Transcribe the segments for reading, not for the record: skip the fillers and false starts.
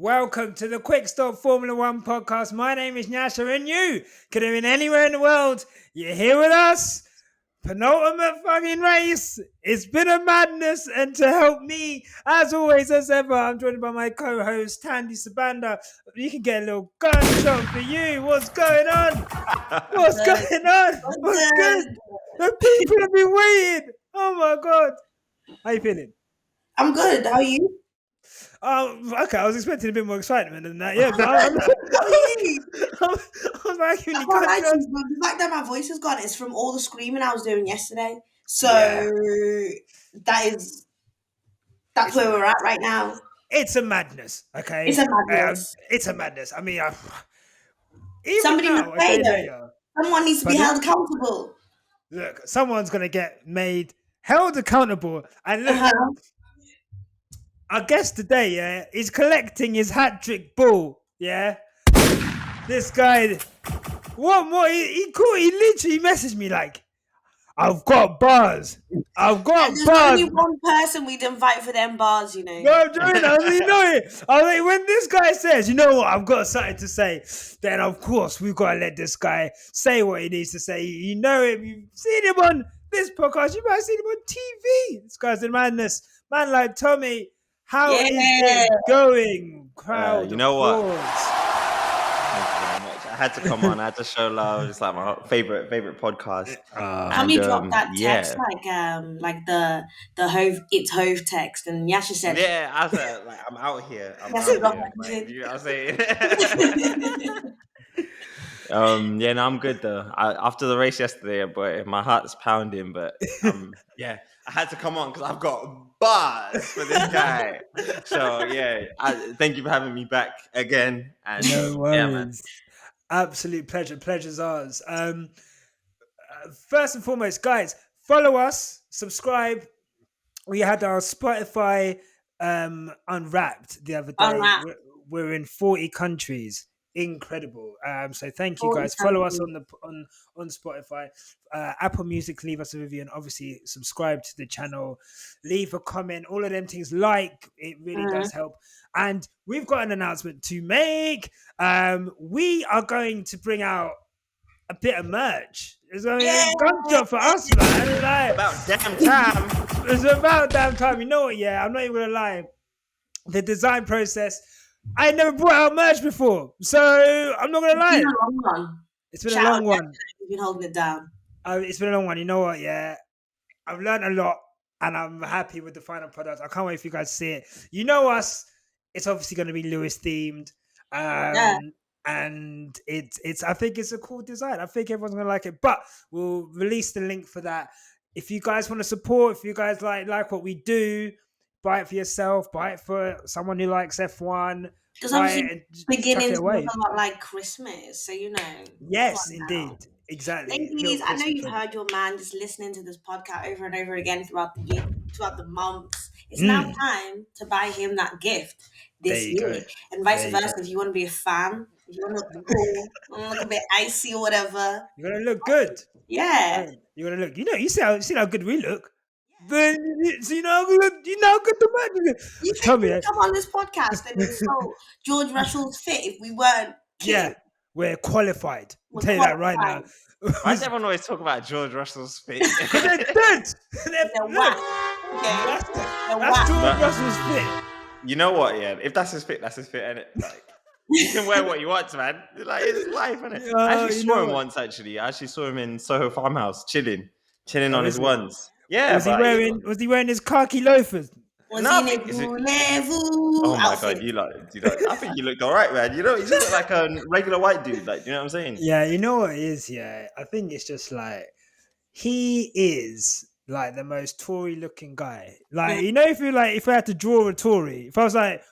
Welcome to the Quick Stop Formula One podcast. My name is Nyasha, and you could have been anywhere in the world. You're here with us. Penultimate fucking race. It's been a madness, and to help me, as always, as ever, I'm joined by my co-host Tandy Sabanda. You can get a little gunshot for you. What's going on? What's going on? What's good? The people have been waiting. Oh my god. How you feeling? I'm good. How are you? Okay. I was expecting a bit more excitement than that. Yeah, but How are you? I'm like, I can't lie to you, but the fact that my voice has gone is from all the screaming I was doing yesterday. So that's where we're at right now. It's a madness. Okay, It's a madness. it's a madness. I mean, Somebody must say though. later, Someone needs to be held accountable. Look, someone's gonna get held accountable, and look. Our guest today, is collecting his hat-trick ball, This guy, what more? He literally messaged me like, I've got bars. There's only one person we'd invite for them bars, you know. No, I'm joking. I was like, when this guy says, you know what, I've got something to say, then of course we've got to let this guy say what he needs to say. You know him. You've seen him on this podcast. You might have seen him on TV. This guy's in madness. Man like Tomi. How is it going? Crowd, you know what? applause. Thank you very much. I had to come on. I had to show love. It's like my favorite podcast. Tommy dropped that text like the Hove it's Hove text, and Yasha said, "Yeah, I said like I'm out here. I'm out here." Like, you know what I'm saying? No, I'm good though. After the race yesterday, boy, my heart's pounding. But I had to come on because I've got bars for this guy. So thank you for having me back again. And No worries. Yeah, man. Absolute pleasure. Pleasure's ours. First and foremost, guys, follow us, subscribe. We had our Spotify Unwrapped the other day. We're in 40 countries. Incredible. So thank you guys. Follow us on Spotify, Apple Music. Leave us a review and obviously subscribe to the channel. Leave a comment. All of them things. It really does help. And we've got an announcement to make. We are going to bring out a bit of merch. It's a gunshot for us, man. Like, about damn time. It's about damn time. You know what? Yeah, I'm not even gonna lie. The design process. I never brought out merch before, so I'm not gonna lie. It's been a long one. You've been holding it down. It's been a long one. You know what? Yeah, I've learned a lot, and I'm happy with the final product. I can't wait for you guys to see it. You know us. It's obviously going to be Lewis themed, and it's. I think it's a cool design. I think everyone's gonna like it. But we'll release the link for that. If you guys want to support, if you guys like what we do, buy it for yourself. Buy it for someone who likes F1. Because obviously beginnings are like Christmas, so you know. Yes, indeed. Exactly. Ladies, I know you've heard your man just listening to this podcast over and over again throughout the year, throughout the months. It's now time to buy him that gift this year. And vice versa, if you want to be a fan, if you want to look cool, look a bit icy or whatever. You're going to look good. Yeah. You're going to look, you see how good we look. Then you know how good the man is. You think we come on this podcast and insult George Russell's fit if we weren't kidding? Yeah, we're qualified. I'll tell you that right now. Why does everyone always talk about George Russell's fit? Because they're dead. They're whack. That's George Russell's fit. You know what? Yeah, if that's his fit, that's his fit, and like you can wear what you want, man. Like it's life, isn't it? I actually saw him once. Actually, I actually saw him in Soho Farmhouse, chilling on his ones. Yeah, was he wearing his khaki loafers? Oh my god, you I think you looked alright, man. You know, you just look like a regular white dude, like, you know what I'm saying? Yeah, you know what it is, I think it's just like he is like the most Tory looking guy. Like, you know, if I had to draw a Tory, if it was like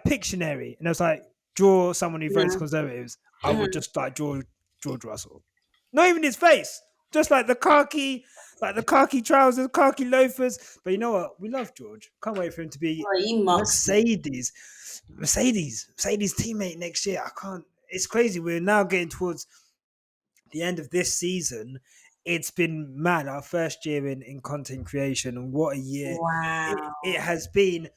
Pictionary and I was like draw someone who votes Conservatives, I would just like draw George Russell. Not even his face. Just like the khaki trousers, khaki loafers. But you know what? We love George. Can't wait for him to be Mercedes teammate next year. It's crazy. We're now getting towards the end of this season. It's been mad. Our first year in content creation, and what a year it has been.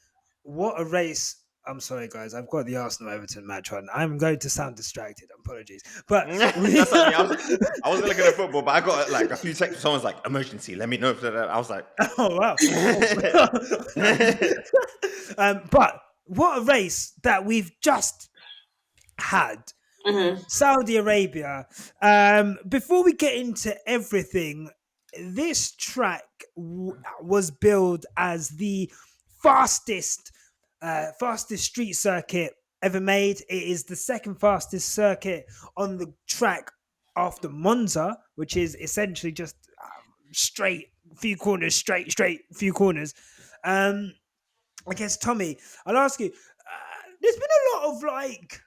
What a race. I'm sorry, guys. I've got the Arsenal Everton match on. I'm going to sound distracted. Apologies, but That's what I wasn't looking at football, but I got like a few texts. Someone's like, "Emergency, let me know." I was like, oh wow. But what a race that we've just had. Mm-hmm. Saudi Arabia. Before we get into everything, this track was billed as the fastest street circuit ever made. It is the second fastest circuit on the track after Monza, which is essentially just straight few corners, straight few corners. I guess Tomi, I'll ask you. There's been a lot of like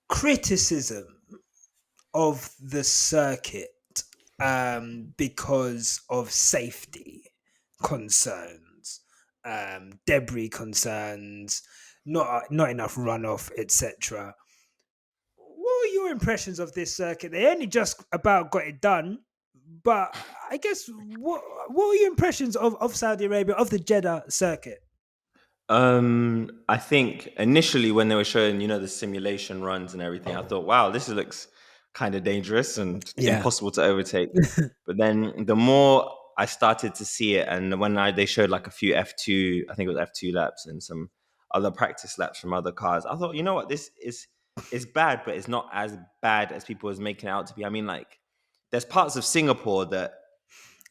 criticism of the circuit because of safety concerns, debris concerns, not enough runoff, etc. What are your impressions of this circuit? They only just about got it done, but I guess what are your impressions of Saudi Arabia, of the Jeddah circuit? I think initially when they were showing, the simulation runs and everything, I thought, wow, this looks kind of dangerous and impossible to overtake. But then the more I started to see it, and when they showed like a few F2, I think it was F2 laps and some other practice laps from other cars, I thought, you know what, this is bad, but it's not as bad as people was making it out to be. I mean, like, there's parts of Singapore that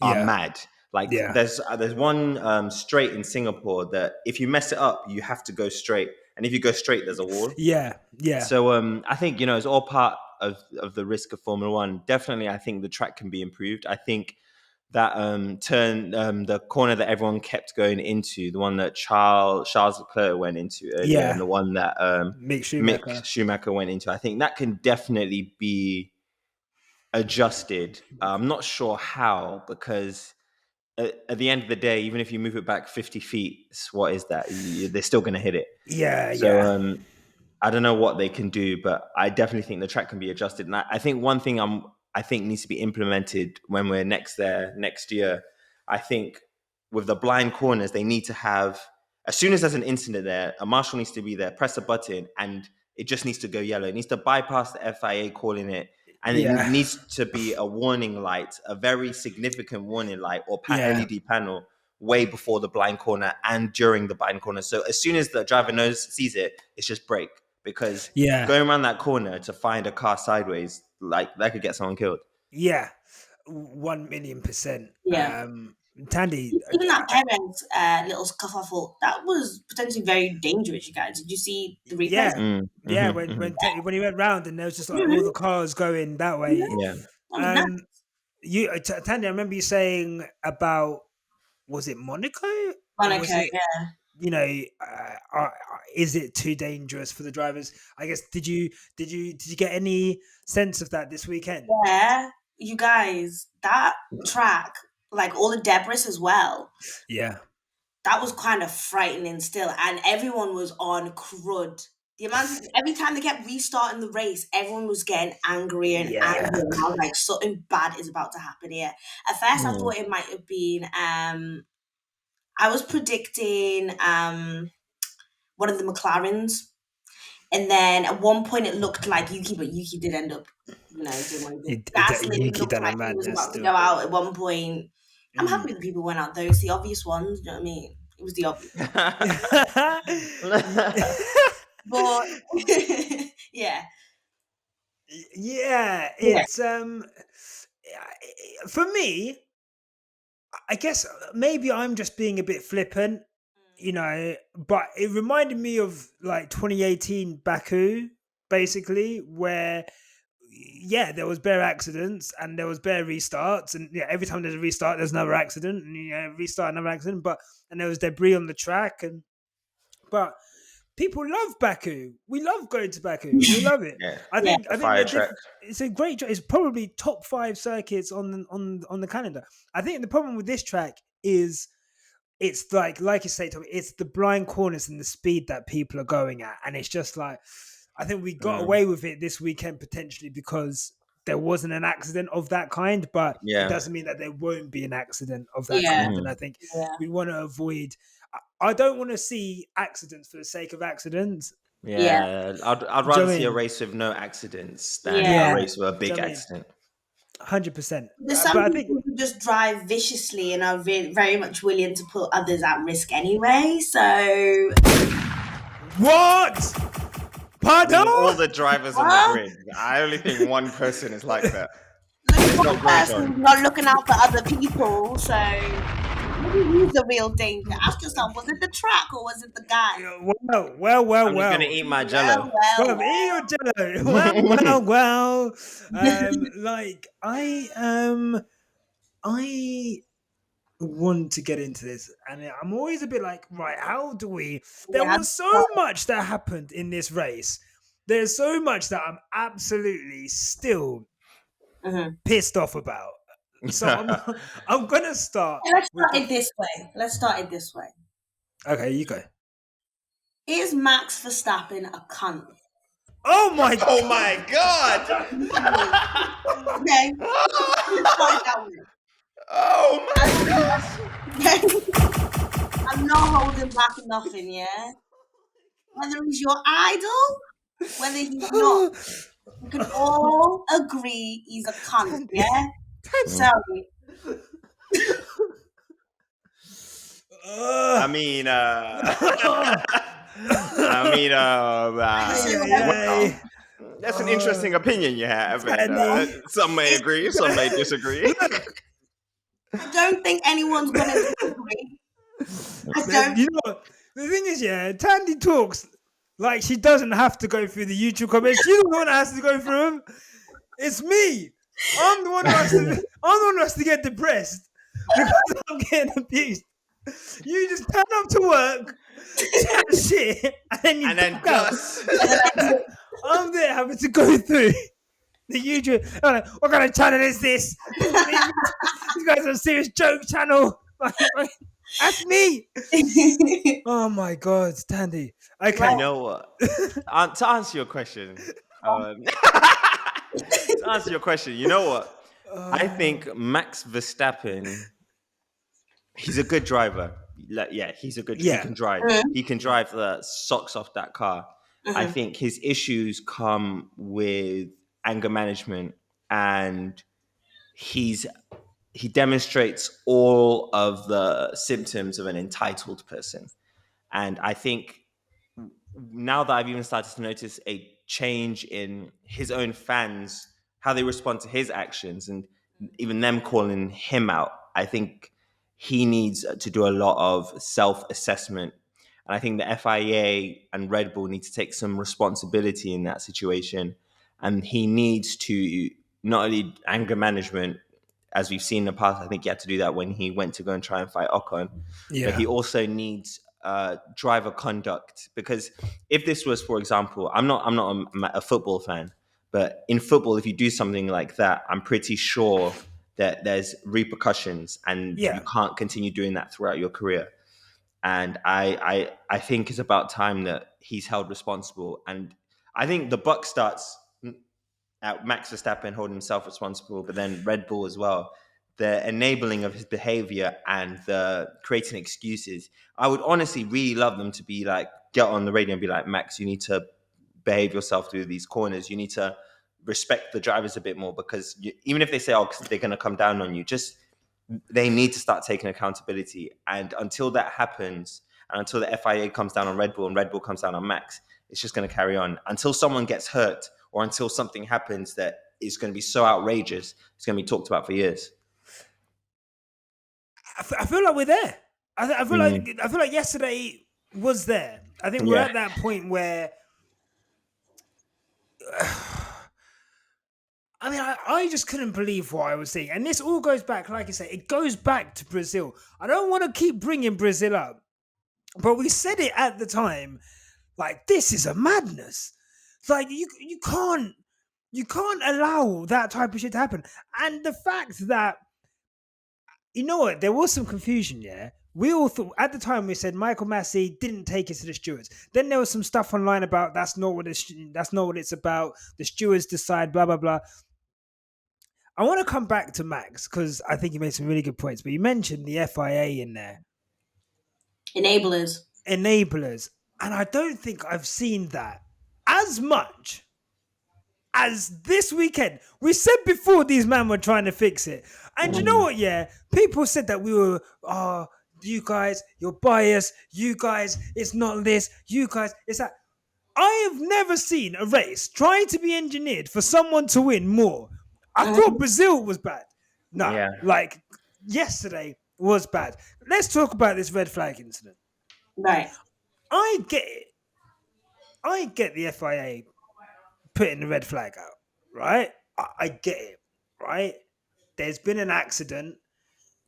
are mad. Like there's one straight in Singapore that if you mess it up, you have to go straight, and if you go straight, there's a wall. Yeah. So I think it's all part of the risk of Formula One. Definitely, I think the track can be improved. I think that turn, the corner that everyone kept going into, the one that Charles Leclerc went into earlier, and the one that Mick Schumacher went into, I think that can definitely be adjusted. I'm not sure how, because at the end of the day, even if you move it back 50 feet, what is that? They're still going to hit it. So I don't know what they can do, but I definitely think the track can be adjusted. And I think one thing I think needs to be implemented when we're next year. I think with the blind corners, they need to have, as soon as there's an incident there, a marshal needs to be there, press a button, and it just needs to go yellow. It needs to bypass the FIA calling it. And it needs to be a warning light, a very significant warning light or LED panel way before the blind corner and during the blind corner. So as soon as the driver sees it, it's just brake. Because going around that corner to find a car sideways, like, that could get someone killed. Yeah, 1,000,000%. Yeah. Tandy, even that Perez little scuffle, that was potentially very dangerous. You guys, did you see the replay? When he went round and there was just like all the cars going that way. Tandy, I remember you saying about, was it Monaco? Is it too dangerous for the drivers? I guess did you get any sense of that this weekend? Yeah, you guys, that track, like all the debris as well. Yeah, that was kind of frightening still, and everyone was on crud. The amount of, every time they kept restarting the race, everyone was getting angry and angry. And I was like, something bad is about to happen here. At first, I thought it might have been. I was predicting one of the McLarens, and then at one point it looked like Yuki, but Yuki did end up, doing what he did. Gasly looked like he was about to go out at one point. I'm happy that people went out though. It's the obvious ones, you know what I mean? It was the obvious. But it's for me, I guess maybe I'm just being a bit flippant, but it reminded me of like 2018 Baku, basically, where there was bare accidents and there was bare restarts, and every time there's a restart there's another accident, and restart, another accident, and there was debris on the track, but people love Baku. We love going to Baku. We love it. I think it's a great track. It's probably top 5 circuits on the calendar. I think the problem with this track is it's like you say, Tomi, it's the blind corners and the speed that people are going at, and it's just like, I think we got away with it this weekend potentially because there wasn't an accident of that kind, but it doesn't mean that there won't be an accident of that kind. And I think we want to avoid. I don't want to see accidents for the sake of accidents. Yeah, I'd rather see a race with no accidents than a race with a big accident. 100%. There's some But I people think who just drive viciously and are very much willing to put others at risk anyway. So what? Pardon? All the drivers on the grid. I only think one person is like that. One person not looking out for other people. So maybe he's the real danger. Ask yourself: was it the track or was it the guy? Well. I'm just gonna eat my Jello. Eat your Jello. Well. Like I want to get into this, and I'm always a bit like, right, how do we? There was so much that happened in this race. There's so much that I'm absolutely still pissed off about. So I'm gonna start. Let's start it this way. Okay, you go. Is Max Verstappen a cunt? Oh my god! Oh my god! Okay. Oh my gosh! I'm not holding back nothing, yeah? Whether he's your idol, whether he's not, we can all agree he's a cunt, yeah? Sorry. I mean, that's an interesting opinion you have. And, some may agree, some may disagree. I don't think anyone's going to agree. You know what? The thing is, Tandy talks like she doesn't have to go through the YouTube comments. She's the one that has to go through them. It's me. I'm the one who has to get depressed because I'm getting abused. You just turn up to work, chat shit, and then dust. I'm there having to go through the YouTube. I'm like, what kind of channel is this? These guys are a serious joke channel. That's me. Oh my god, Tandy. Okay. You know what? To answer your question, you know what? I think Max Verstappen, he's a good driver. He's a good. He can drive. He can drive the socks off that car. I think his issues come with anger management, and he demonstrates all of the symptoms of an entitled person. And I think now that I've even started to notice a change in his own fans, how they respond to his actions, and even them calling him out, I think he needs to do a lot of self-assessment. And I think the FIA and Red Bull need to take some responsibility in that situation. And he needs to not only anger management, as we've seen in the past. I think he had to do that when he went to go and try and fight Ocon. But he also needs driver conduct, because if this was, for example, I'm not a football fan, but in football, if you do something like that, I'm pretty sure that there's repercussions, and you can't continue doing that throughout your career. And I think it's about time that he's held responsible. And I think the buck starts at Max Verstappen holding himself responsible, but then Red Bull as well. The enabling of his behavior and the creating excuses. I would honestly really love them to be like, get on the radio and be like, Max, you need to behave yourself through these corners. You need to respect the drivers a bit more, because even if they say, oh, they're going to come down on you, they need to start taking accountability. And until that happens, and until the FIA comes down on Red Bull and Red Bull comes down on Max, it's just going to carry on until someone gets hurt, or until something happens that is going to be so outrageous, it's going to be talked about for years. I feel like we're there. I feel like yesterday was there. I think we're at that point where I mean, I just couldn't believe what I was seeing. And this all goes back, like I say, it goes back to Brazil. I don't want to keep bringing Brazil up, but we said it at the time, like, this is a madness. It's like, you can't allow that type of shit to happen. And the fact that, you know what, there was some confusion, yeah? We all thought, at the time we said Michael Massey didn't take it to the stewards. Then there was some stuff online about that's not what it's about. The stewards decide, blah, blah, blah. I want to come back to Max because I think he made some really good points. But you mentioned the FIA in there. Enablers. And I don't think I've seen that as much as this weekend. We said before these men were trying to fix it. And you know what, yeah? People said that we were, you guys, you're biased. You guys, it's not this. You guys, it's that. I have never seen a race trying to be engineered for someone to win more. I thought Brazil was bad. No, Yeah. like yesterday was bad. Let's talk about this red flag incident. Right. I get it. I get the FIA putting the red flag out, right? I get it, right? There's been an accident.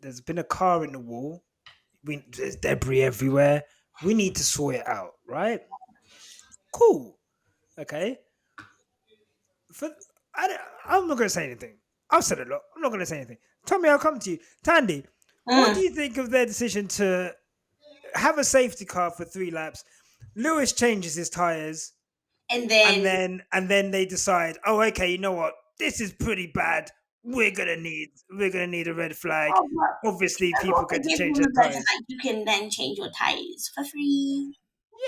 There's been a car in the wall. There's debris everywhere. We need to sort it out, right? Cool. Okay. For I'm not going to say anything. I've said a lot. I'm not going to say anything. Tommy, I'll come to you. Tandy, what do you think of their decision to have a safety car for 3 laps? Lewis changes his tires, And and then they decide, oh, okay, you know what? This is pretty bad. We're gonna need a red flag. Obviously, people get to change their tires. you can then change your tires for free.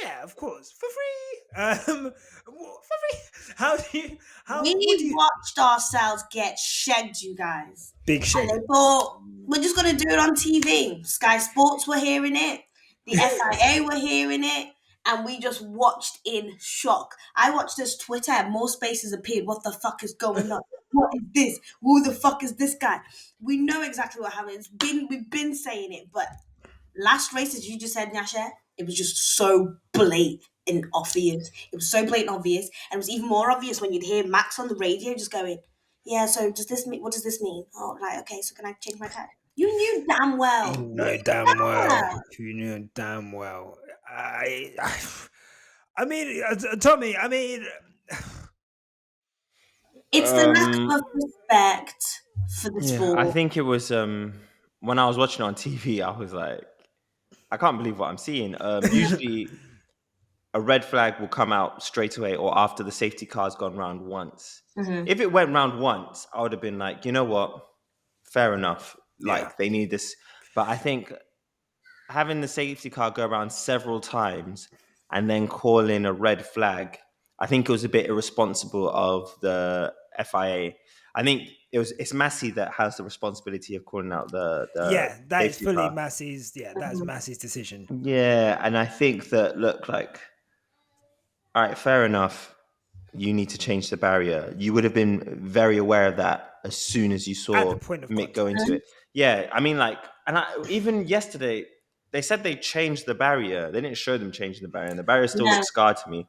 Yeah, of course, for free. For free. How do you? We watched ourselves get shegged, you guys. Big sheg. And they thought we're just gonna do it on TV. Sky Sports were hearing it, the FIA were hearing it, and we just watched in shock. I watched this Twitter, and more spaces appeared. What the fuck is going on? What is this? Who the fuck is this guy? We know exactly what happened. We've been saying it, but last race, as you just said, Nyasha, it was just so blatant and obvious. It was so blatant obvious, and it was even more obvious when you'd hear Max on the radio just going, "Yeah, so does this mean? What does this mean? Oh, right, okay. So can I change my tire?" You knew damn well. You know damn well. You knew damn well. I mean, Tommy. I mean, it's the lack of respect for the sport. I think it was when I was watching it on TV, I was like, I can't believe what I'm seeing. Usually, a red flag will come out straight away or after the safety car's gone round once. If it went round once, I would have been like, you know what? Fair enough. Like, they need this. But I think having the safety car go around several times and then call in a red flag, I think it was a bit irresponsible of the FIA. I think it's Massey that has the responsibility of calling out the that is fully car. Massey's. Yeah, that's Massey's decision. Yeah, and I think that all right, fair enough. You need to change the barrier. You would have been very aware of that as soon as you saw At the point of Mick go into it. Yeah, I mean, even yesterday, they said they changed the barrier. They didn't show them changing the barrier, and the barrier still looks scarred to me.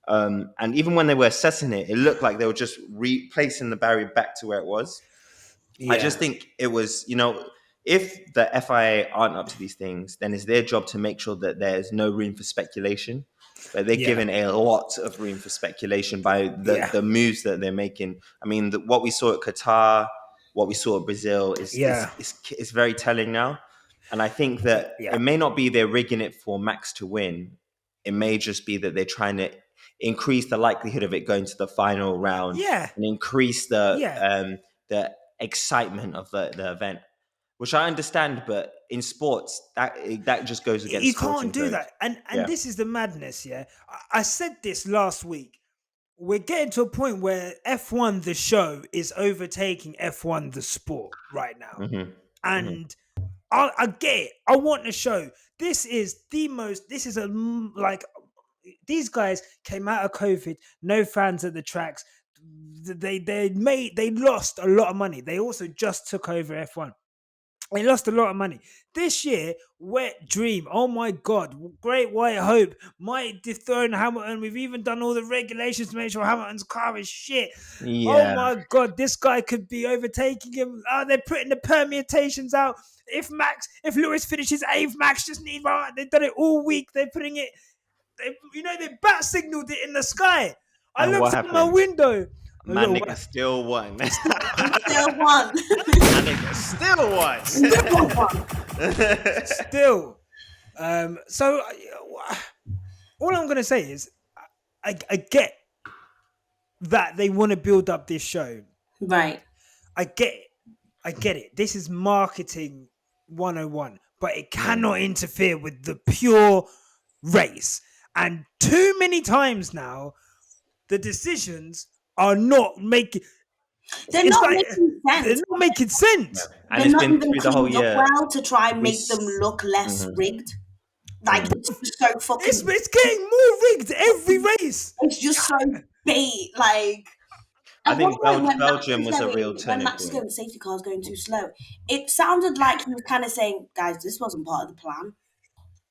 And even when they were assessing it, it looked like they were just replacing the barrier back to where it was. Yeah. I just think it was, if the FIA aren't up to these things, then it's their job to make sure that there's no room for speculation. But they're given a lot of room for speculation by the moves that they're making. I mean, what we saw at Qatar, what we saw at Brazil is very telling now. And I think that it may not be they're rigging it for Max to win. It may just be that they're trying to increase the likelihood of it going to the final round and increase the excitement of the event, which I understand, but in sports, that just goes against. You can't do that, and this is the madness. Yeah, I said this last week. We're getting to a point where F1 the show is overtaking F1 the sport right now, and I get it. I want the show. This is the most. This is these guys came out of COVID, no fans at the tracks. They lost a lot of money. They also just took over F1. They lost a lot of money. This year, Wet Dream, oh my God, Great White Hope might dethrone Hamilton. We've even done all the regulations to make sure Hamilton's car is shit. Yeah. Oh my God, this guy could be overtaking him. They're putting the permutations out. If Lewis finishes 8th, Max just needs one. They've done it all week. They're putting it, they bat signaled it in the sky. I looked out my window. My nigga still won. Still won. My nigga still won. Still. So all I'm going to say is I get that they want to build up this show. Right. I get it. This is marketing 101. but it cannot interfere with the pure race. And too many times now, the decisions are not making. They're not making sense. They're not making sense. Yeah. And They're it's not been even through the whole cleaned up year. well to try and make them look less rigged. Like it's just so fucking. It's getting more rigged every race. It's just so bait. Like I think when Belgium was a real turning Max was point. going, the safety car was going too slow. It sounded like he was kind of saying, "Guys, this wasn't part of the plan."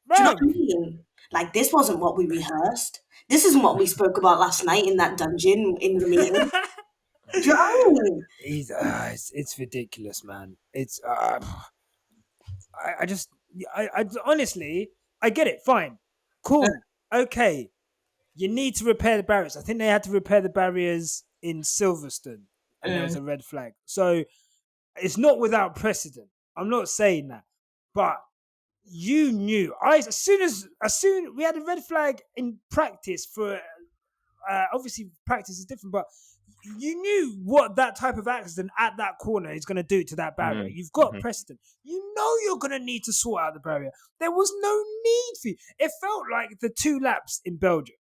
Do you know what I mean? Like this wasn't what we rehearsed. This isn't what we spoke about last night in that dungeon in the meeting. Do you know what I mean? It's ridiculous, man. It's I just I honestly I get it. Fine, cool, okay. You need to repair the barriers. I think they had to repair the barriers in Silverstone, and there was a red flag. So it's not without precedent. I'm not saying that, but you knew. As soon we had a red flag in practice for. Obviously, practice is different, but you knew what that type of accident at that corner is going to do to that barrier. You've got precedent. You know you're going to need to sort out the barrier. There was no need for you. It felt like the 2 laps in Belgium.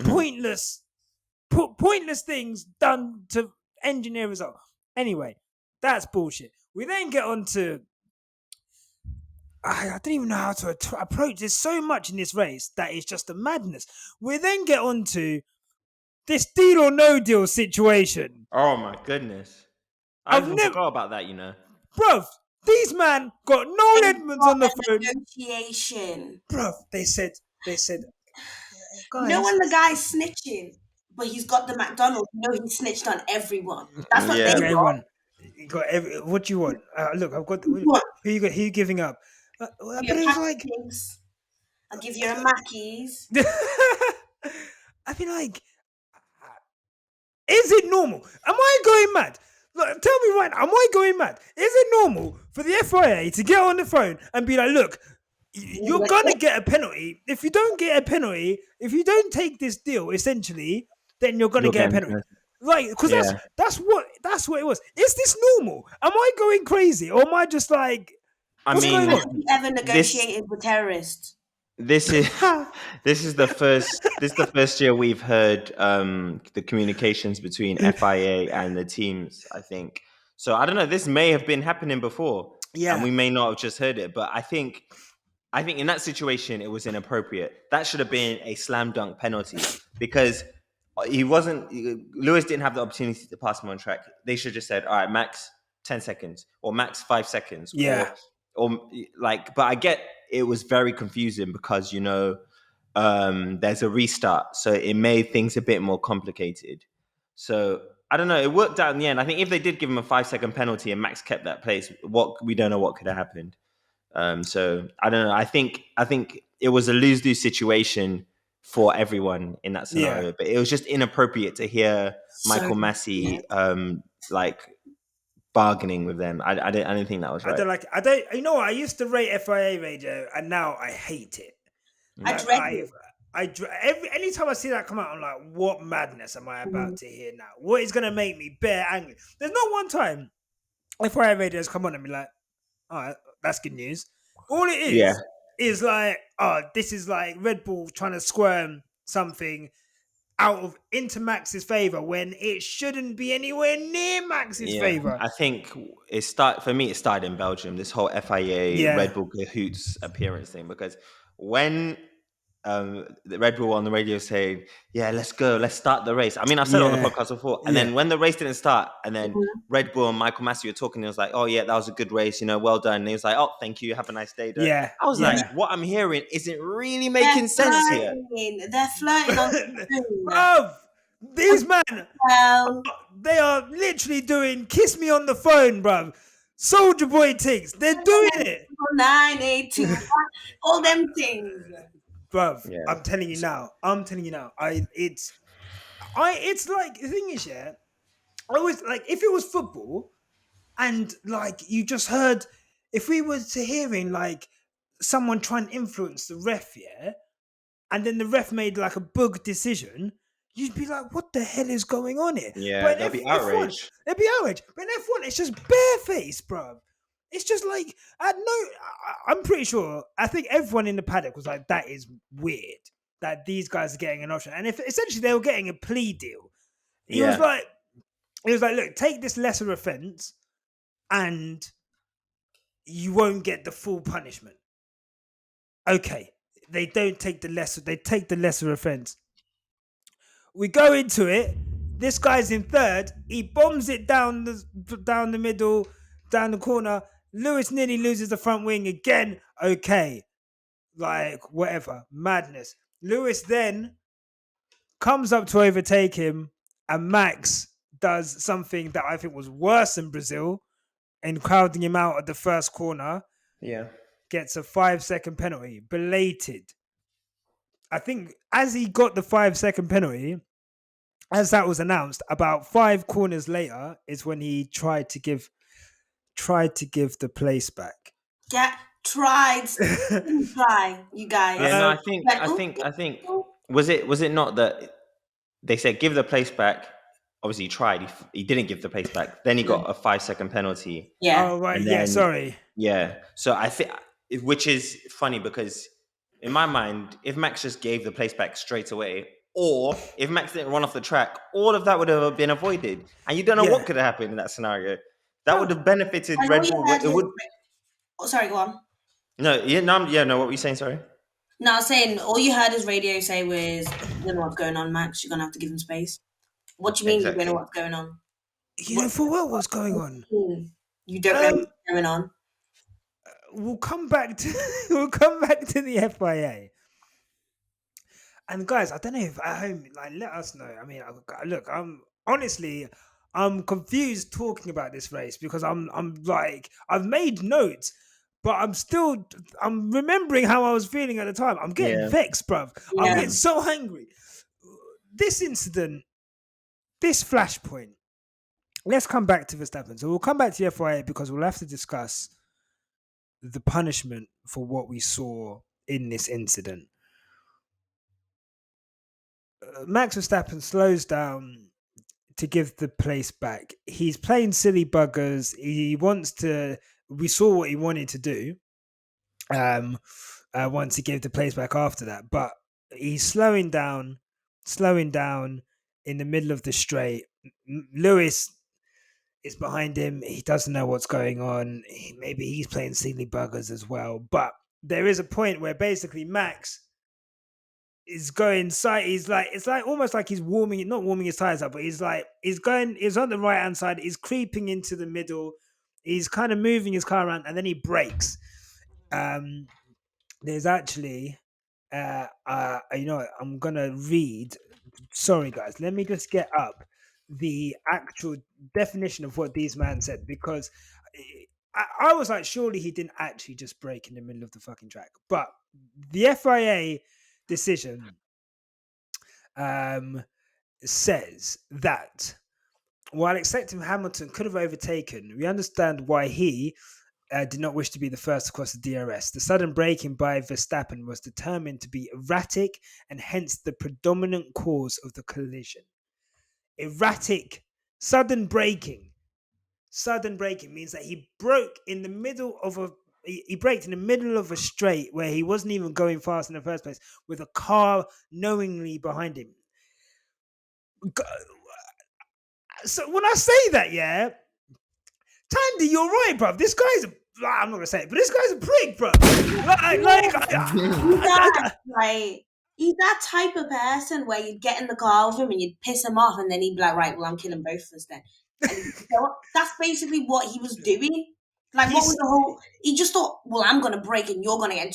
Pointless things done to engineer result. Anyway, that's bullshit. We then get on to. I don't even know how to approach. There's so much in this race that is just a madness. We then get on to this deal or no deal situation. Oh my goodness. I forgot about that, you know. Bruv, these man got Noel Edmonds on the phone. Negotiation. Bruv, they said, guys. You know when the guy's snitching, but he's got the McDonald's, you know he snitched on everyone. That's what they want. You got what do you want? Look, I've got who you giving up? But it was like I'll give you a Mackey's. I feel like, is it normal? Am I going mad? Look, tell me right now, am I going mad? Is it normal for the FIA to get on the phone and be like, look, you're gonna get a penalty. If you don't get a penalty, if you don't take this deal, essentially, then you're gonna get a penalty. Like, because that's what it was. Is this normal? Am I going crazy, or am I just like? Have you ever negotiated with terrorists? This is the first year we've heard the communications between FIA and the teams, I think. So I don't know. This may have been happening before, and we may not have just heard it. But I think in that situation it was inappropriate. That should have been a slam dunk penalty because Lewis didn't have the opportunity to pass him on track. They should have just said, "All right, max 10 seconds or max 5 seconds." Or like, but I get it was very confusing because there's a restart, so it made things a bit more complicated. So I don't know. It worked out in the end. I think if they did give him a 5-second penalty and Max kept that place, we don't know what could have happened. So I don't know. I think it was a lose-lose situation for everyone in that scenario, but it was just inappropriate to hear Michael Massey bargaining with them. I didn't think that was right. I don't like it. You know what? I used to rate FIA radio, and now I hate it. I dread it. Anytime I see that come out, I'm like, what madness am I about to hear now? What is going to make me bare angry? There's not one time FIA radio has come on and be like, all right, that's good news. All it is like, this is like Red Bull trying to squirm something into Max's favor when it shouldn't be anywhere near Max's favor. I think it started in Belgium, this whole FIA Red Bull cahoots appearance thing, because when the Red Bull on the radio saying, let's go, let's start the race. I mean, I've said it on the podcast before. And then when the race didn't start, and then Red Bull and Michael Massey were talking, it was like, oh yeah, that was a good race, well done. And he was like, oh, thank you, have a nice day. I was like, what I'm hearing isn't really making sense here. They're flirting on the Bruv, these men, they are literally doing kiss me on the phone, bruv. Soldier Boy things. They're doing it. 982, all them things. Bruv, I'm telling you now. It's like, the thing is, I always, like, if it was football and like you just heard, if we were to hearing like someone try and influence the ref, and then the ref made like a bug decision, you'd be like, what the hell is going on here? Yeah, there'd be outrage. There'd be outrage. But in F1, it's just barefaced, bruv. It's just like I'm pretty sure. I think everyone in the paddock was like, "That is weird that these guys are getting an option." And if essentially they were getting a plea deal, he was like, "Look, take this lesser offense, and you won't get the full punishment." Okay, they don't take the lesser. They take the lesser offense. We go into it. This guy's in third. He bombs it down the middle, down the corner. Lewis nearly loses the front wing again. Okay, like whatever, madness. Lewis then comes up to overtake him, and Max does something that I think was worse than Brazil in crowding him out at the first corner. Yeah. Gets a 5-second penalty, belated. I think as he got the 5-second penalty, as that was announced, about 5 corners later is when he tried to give the place back. Yeah, try, you guys. Yeah, no, I think was it not that they said give the place back? Obviously, he tried. He didn't give the place back. Then he got a 5-second penalty. Yeah. Oh right. And Yeah. then- Sorry. Yeah. So I think, which is funny because in my mind, if Max just gave the place back straight away, or if Max didn't run off the track, all of that would have been avoided. And you don't know what could have happened in that scenario. That would have benefited Red Bull. It would. Oh, sorry, go on. No. What were you saying? Sorry. No, I was saying all you heard his radio say was, "You don't know what's going on, Max. You're gonna have to give him space." What do you mean you don't know what's going on? You know for what was going on? You don't know what's going on. We'll come back to the FIA. And guys, I don't know if at home, like, let us know. I mean, look, I'm confused talking about this race because I'm like, I've made notes, but I'm remembering how I was feeling at the time. I'm getting vexed, bruv. Yeah. I'm getting so angry. This incident, this flashpoint. Let's come back to Verstappen. So we'll come back to the FIA because we'll have to discuss the punishment for what we saw in this incident. Max Verstappen slows down to give the place back. He's playing silly buggers. He wants to. We saw what he wanted to do. Once he gave the place back after that, but he's slowing down in the middle of the straight. Lewis is behind him. He doesn't know what's going on. Maybe he's playing silly buggers as well. But there is a point where basically Max is going side. He's like, it's like almost like he's not warming his tires up, but he's on the right hand side. He's creeping into the middle. He's kind of moving his car around, and then he brakes. There's actually, you know what, I'm gonna read. Sorry, guys. Let me just get up the actual definition of what these men said, because I was like, surely he didn't actually just brake in the middle of the fucking track. But the FIA decision says that while accepting Hamilton could have overtaken, we understand why he did not wish to be the first across the DRS. The sudden braking by Verstappen was determined to be erratic and hence the predominant cause of the collision. Erratic, sudden braking. Sudden braking means that he broke in the middle of he braked in the middle of a straight where he wasn't even going fast in the first place with a car knowingly behind him. So when I say that, yeah, Tandy, you're right, bruv. This guy's I'm not gonna say it, but this guy's a prick, bruv. He's that type of person where you'd get in the car with him and you'd piss him off, and then he'd be like, "Right, well, I'm killing both of us then." That's basically what he was doing. Like, what was the whole? He just thought, "Well, I'm gonna break and you're gonna go in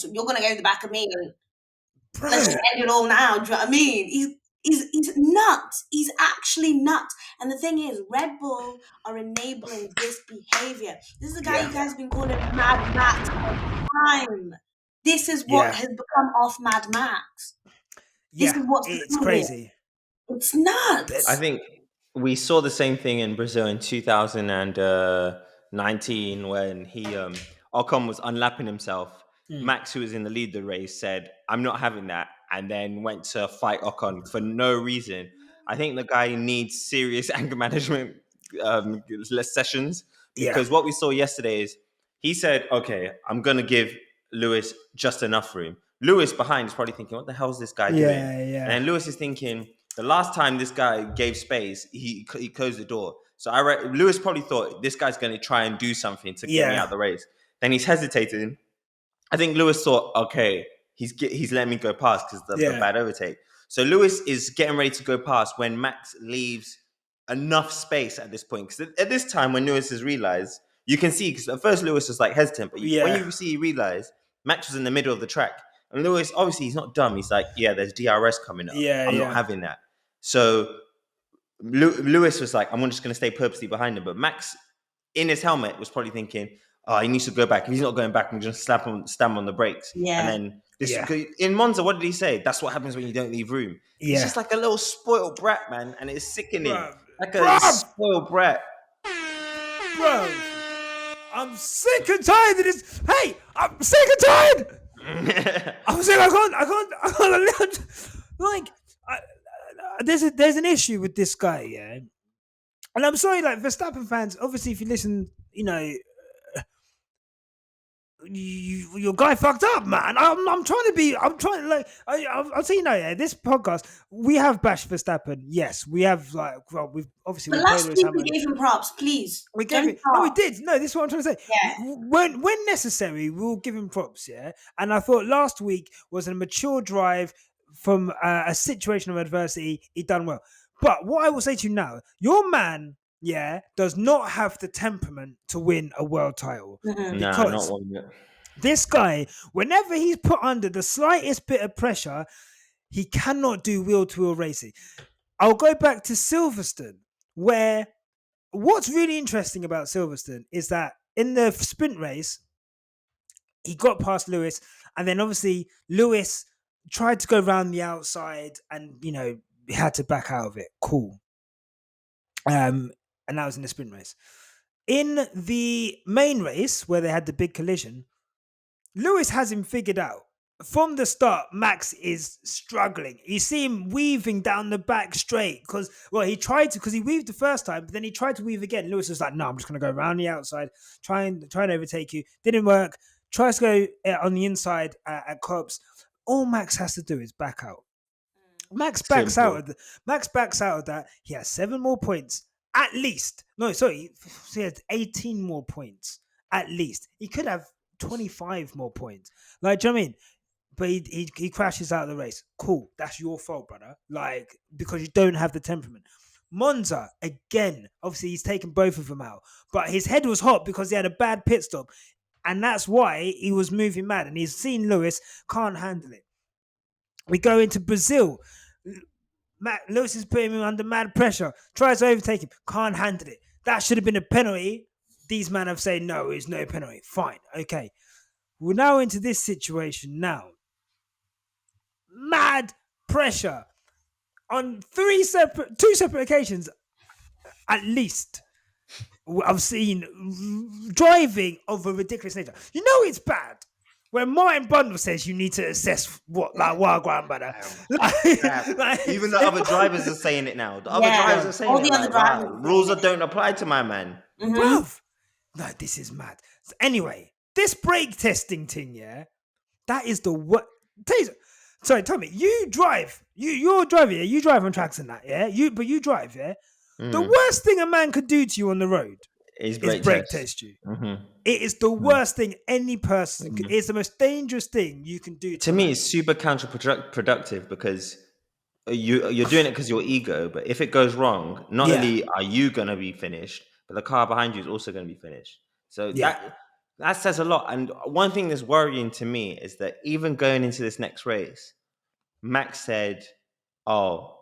the back of me, and let's just end it all now." Do you know what I mean? He's nuts. He's actually nuts. And the thing is, Red Bull are enabling this behavior. This is the guy you guys have been calling Mad Max all the time. This is what has become off Mad Max. This is what's it's crazy. It's nuts. I think we saw the same thing in Brazil in 2019 when Ocon was unlapping himself. Max, who was in the lead of the race, said, "I'm not having that," and then went to fight Ocon for no reason. I think the guy needs serious anger management sessions, because what we saw yesterday is He said, okay, I'm going to give Lewis just enough room. Lewis behind is probably thinking, what the hell is this guy doing? Yeah. And then Lewis is thinking, the last time this guy gave space, he closed the door. So Lewis probably thought this guy's going to try and do something to get me out of the race. Then he's hesitating. I think Lewis thought, okay, he's letting me go past because of the bad overtake. So Lewis is getting ready to go past when Max leaves enough space at this point. Because at this time, when Lewis has realized, you can see, because at first Lewis was like hesitant, but when you see, he realized Max was in the middle of the track. And Lewis, obviously, he's not dumb. He's like, yeah, there's DRS coming up. I'm not having that. So Lewis was like, I'm just going to stay purposely behind him. But Max, in his helmet, was probably thinking, oh, he needs to go back. If he's not going back, I'm just slam on the brakes. Yeah. And then in Monza, what did he say? That's what happens when you don't leave room. Yeah. He's just like a little spoiled brat, man. And it's sickening. Like a spoiled brat. Bro, I'm sick and tired of this. Hey, I'm sick and tired. I'm sick. I can't. Like, there's an issue with this guy, yeah. And I'm sorry, like Verstappen fans. Obviously, if you listen, you know, your guy fucked up, man. I'm trying to I'll tell you now, yeah, this podcast, we have bashed Verstappen. Yes, we have, like, well, we've obviously. But last week we gave him props, please. We did. No, this is what I'm trying to say. Yeah. When necessary, we'll give him props, yeah. And I thought last week was a mature drive from a situation of adversity. He done well. But what I will say to you now, your man, yeah, does not have the temperament to win a world title. Mm-hmm. Because not one yet. This guy, whenever he's put under the slightest bit of pressure, he cannot do wheel-to-wheel racing. I'll go back to Silverstone, where what's really interesting about Silverstone is that in the sprint race, he got past Lewis, and then obviously Lewis tried to go around the outside and, you know, he had to back out of it. Cool. And that was in the sprint race. In the main race, where they had the big collision, Lewis has him figured out. From the start, Max is struggling. You see him weaving down the back straight because he weaved the first time, but then he tried to weave again. Lewis was like, no, I'm just going to go around the outside, try and overtake you. Didn't work. Tries to go on the inside at Cobbs. All Max has to do is back out. Max backs out of that. He has 7 more points at least. No, sorry, he has 18 more points at least. He could have 25 more points. Like, do you know what I mean? But he crashes out of the race. Cool, that's your fault, brother. Like, because you don't have the temperament. Monza, again, obviously he's taken both of them out. But his head was hot because he had a bad pit stop. And that's why he was moving mad. And he's seen Lewis can't handle it. We go into Brazil. Lewis is putting him under mad pressure. Tries to overtake him. Can't handle it. That should have been a penalty. These men have said no, it's no penalty. Fine. Okay. We're now into this situation now. Mad pressure. On two separate occasions, at least, I've seen driving of a ridiculous nature. You know it's bad when Martin Bundle says you need to assess wild ground, brother. Even the other drivers are saying it now. The other drivers are saying it. Other drivers. Rules that don't apply to my man. Mm-hmm. Bruv. No, this is mad. So anyway, this brake testing thing, yeah, that is the what. Sorry, Tommy, you drive. You're driving, yeah? You drive on tracks and that, yeah? You drive, yeah? The worst thing a man could do to you on the road is brake test you. Mm-hmm. It is the worst thing any person could. It's the most dangerous thing you can do. To me, it's super counterproductive because you're doing it because your ego. But if it goes wrong, not only are you going to be finished, but the car behind you is also going to be finished. So that says a lot. And one thing that's worrying to me is that even going into this next race, Max said, oh,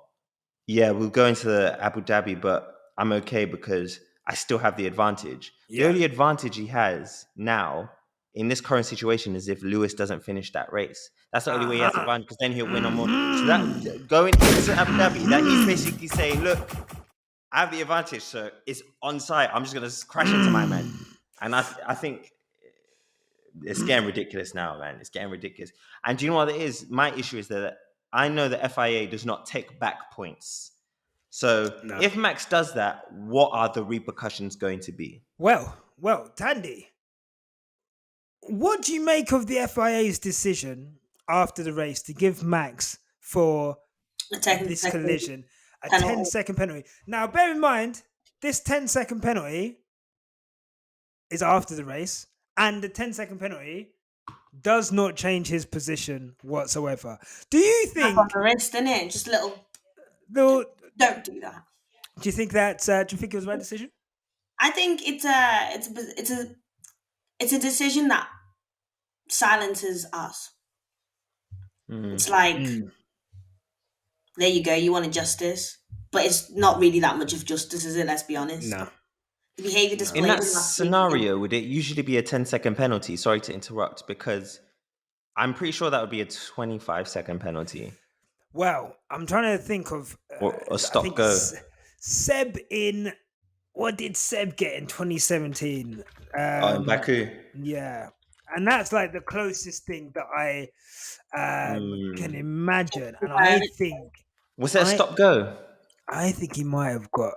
yeah, we'll go into the Abu Dhabi, but I'm okay because I still have the advantage. The only advantage he has now in this current situation is if Lewis doesn't finish that race. That's the only way he has advantage because then he'll win on more. So that going into Abu Dhabi, that he's basically saying, look, I have the advantage, so it's on site. I'm just going to crash into my man. And I think it's getting ridiculous now, man. It's getting ridiculous. And do you know what it is? My issue is that I know the FIA does not take back points. So if Max does that, what are the repercussions going to be? Well, Tandy, What do you make of the FIA's decision after the race to give Max for this collision a 10-second penalty? Now, bear in mind, this 10-second penalty is after the race, and the 10-second penalty does not change his position whatsoever. Do you think on the wrist, innit? Just a little. No, don't do that. Do you think that? Do you think it was the right decision? I think it's a decision that silences us. It's like, there you go. You wanted justice, but it's not really that much of justice, is it? Let's be honest. No. The behavior displayed in that scenario, would it usually be a 10-second penalty? Sorry to interrupt, because I'm pretty sure that would be a 25-second penalty. Well, I'm trying to think of or stop go. Seb what did Seb get in 2017? In Baku. Yeah, and that's like the closest thing that I can imagine. And I think was it a stop go? I think he might have got.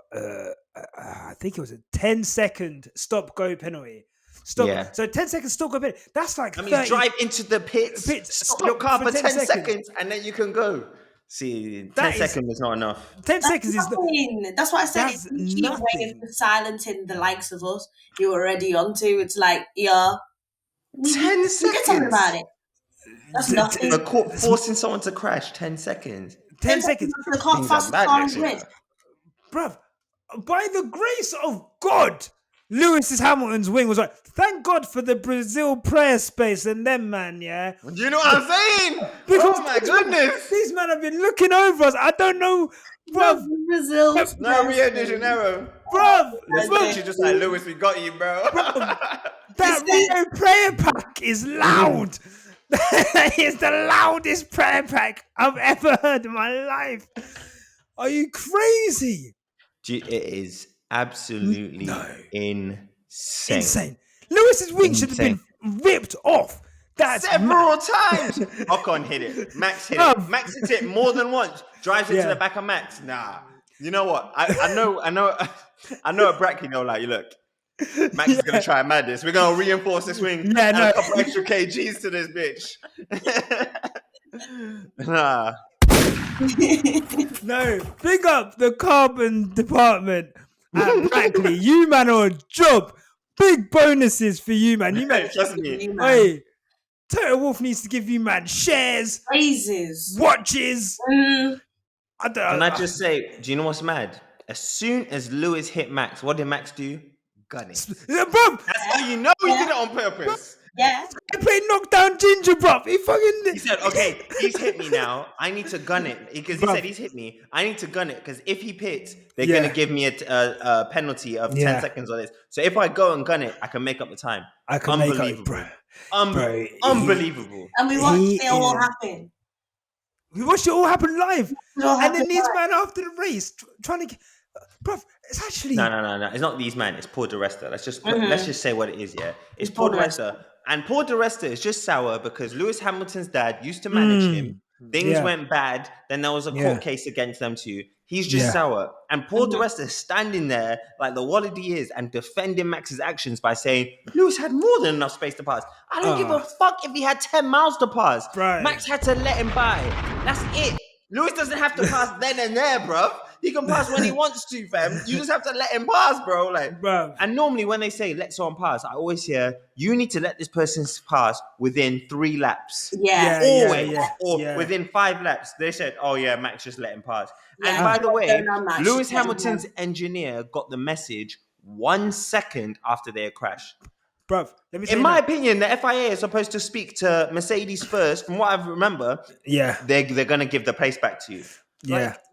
I think it was a 10-second stop go penalty. Stop. Yeah. So 10-second stop go penalty. That's like. I mean, drive into the pits, stop your car for 10 seconds, and then you can go. See, 10 seconds is not enough. 10 seconds is that's what I said. It's a cheap way of silencing the likes of us you're already onto. It's like, 10 seconds. Get something about it. That's nothing. Forcing someone to crash 10 seconds. 10 seconds. The car fastest car on the grid. Bruv, by the grace of God, Lewis Hamilton's wing was like, thank God for the Brazil prayer space and them, man, yeah? You know what I'm saying? Because oh my goodness. These men have been looking over us. I don't know, bruv. Brazil. No, Rio de Janeiro. Bruv. She's just like, Lewis, we got you, bro. That Rio prayer pack is loud. That is the loudest prayer pack I've ever heard in my life. Are you crazy? It is absolutely insane. Lewis's wing should have been ripped off. That's several times. Ocon hit it. Max hit it. Max hits it more than once. Drives into the back of Max. Nah. You know what? I know at Bracky, like, you look, Max is gonna try madness. We're gonna reinforce this wing. Yeah, no. A couple extra kgs to this bitch. Nah. No, big up the carbon department at Brackley. You man are a job. Big bonuses for you, man. You man, trust me. Hey, Toto Wolff needs to give you man shares, raises, watches. Can I just say? Do you know what's mad? As soon as Lewis hit Max, what did Max do? Gun it. That's how you know he did it on purpose. Yeah. He played knockdown ginger, bruv. He said, okay, he's hit me now. I need to gun it. Because he said he's hit me. I need to gun it. Because if he pits, they're going to give me a penalty of 10 seconds on this. So if I go and gun it, I can make up the time. I can make up, bro. Unbelievable. And we watched it all happen. We watched it all happen live. And then these man after the race trying to... Bruv, it's actually... No. It's not these man. It's Paul di Resta. Let's just say what it is, yeah? It's Paul di Resta. And Paul di Resta is just sour because Lewis Hamilton's dad used to manage him. Things went bad. Then there was a court case against them too. He's just sour. And Paul di Resta is standing there like the wallad he is and defending Max's actions by saying, Lewis had more than enough space to pass. I don't give a fuck if he had 10 miles to pass. Right. Max had to let him by. That's it. Lewis doesn't have to pass then and there, bro. He can pass when he wants to, fam. You just have to let him pass, bro. And normally when they say let someone pass, I always hear you need to let this person pass within 3 laps. Or within 5 laps. They said, oh yeah, Max just let him pass. Yeah. And by the way, Lewis Hamilton's engineer got the message 1 second after their crash. Bruv, let me say in my opinion, the FIA is supposed to speak to Mercedes first. From what I remember, they're going to give the place back to you.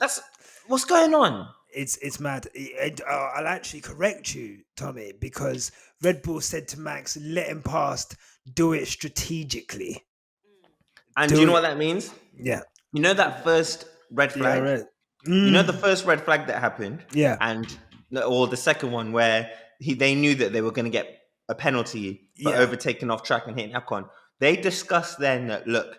That's what's going on. It's mad. I'll actually correct you, Tommy, because Red Bull said to Max, let him pass, do it strategically. And do you know what that means? Yeah. You know that first red flag? You know the first red flag that happened? Yeah. Or the second one where they knew that they were going to get a penalty for overtaking off track and hitting Ocon. They discussed then that, look,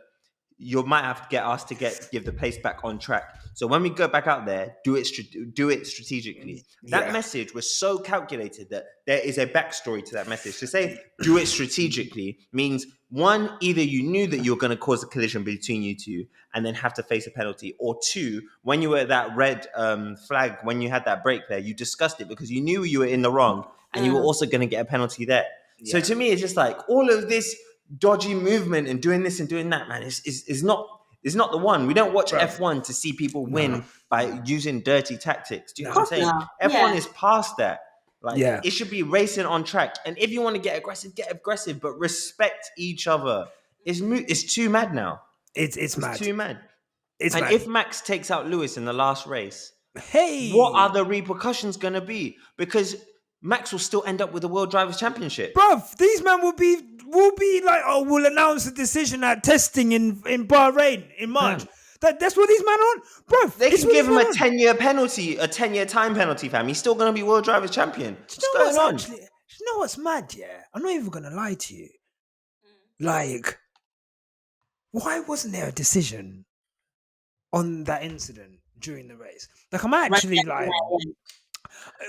you might have to get us to give the pace back on track. So when we go back out there, do it strategically. That message was so calculated that there is a backstory to that message. To say do it strategically means, one, either you knew that you were going to cause a collision between you two and then have to face a penalty, or two, when you were at that red flag, when you had that break there, you discussed it because you knew you were in the wrong and you were also going to get a penalty there. So to me, it's just like all of this dodgy movement and doing this and doing that, man, is not the one. We don't watch F1 to see people win by using dirty tactics. Do you know what I'm saying? F1 is past that. Like, it should be racing on track. And if you want to get aggressive, but respect each other. It's too mad now. It's mad. Too mad. It's and mad. If Max takes out Lewis in the last race, hey, what are the repercussions going to be? Because Max will still end up with the World Drivers' Championship. Bruv, these men will be like, oh, we'll announce the decision at testing in Bahrain in March. That's what these men are on. Bruv, they can give him a 10-year penalty, a 10-year time penalty, fam. He's still going to be World Drivers' Champion. What's going on? Actually, you know what's mad, yeah? I'm not even going to lie to you. Like, why wasn't there a decision on that incident during the race? Like, I'm actually like...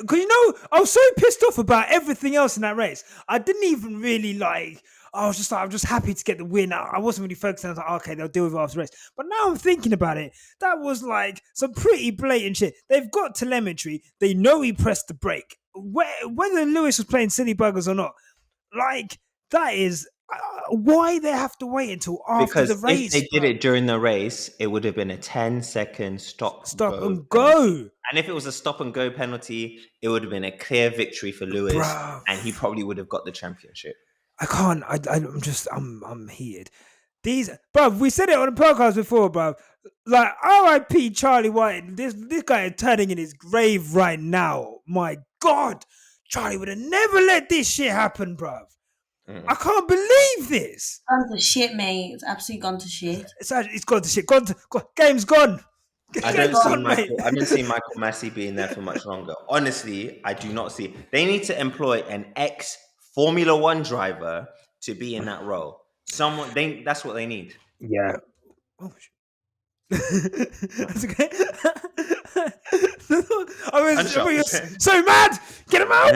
Because, you know, I was so pissed off about everything else in that race. I didn't even really like... I was just like, I'm just happy to get the win. I wasn't really focusing. I was like, okay, they'll deal with it after the race. But now I'm thinking about it. That was like some pretty blatant shit. They've got telemetry. They know he pressed the brake. Whether Lewis was playing silly buggers or not, like, that is... why they have to wait until after the race? If they did it during the race, it would have been a 10-second stop and go. And if it was a stop and go penalty, it would have been a clear victory for Lewis, and he probably would have got the championship. I can't. I'm heated. Bruv, we said it on the podcast before, bruv. Like, R.I.P. Charlie White. This guy is turning in his grave right now. My God, Charlie would have never let this shit happen, bruv. I can't believe this. Gone to shit, mate. It's absolutely gone to shit. It's gone to shit. Game's gone. I don't see Michael Massey being there for much longer. Honestly, I do not see. They need to employ an ex-Formula One driver to be in that role. That's what they need. Yeah. Oh, that's okay. I was so mad. Get him out.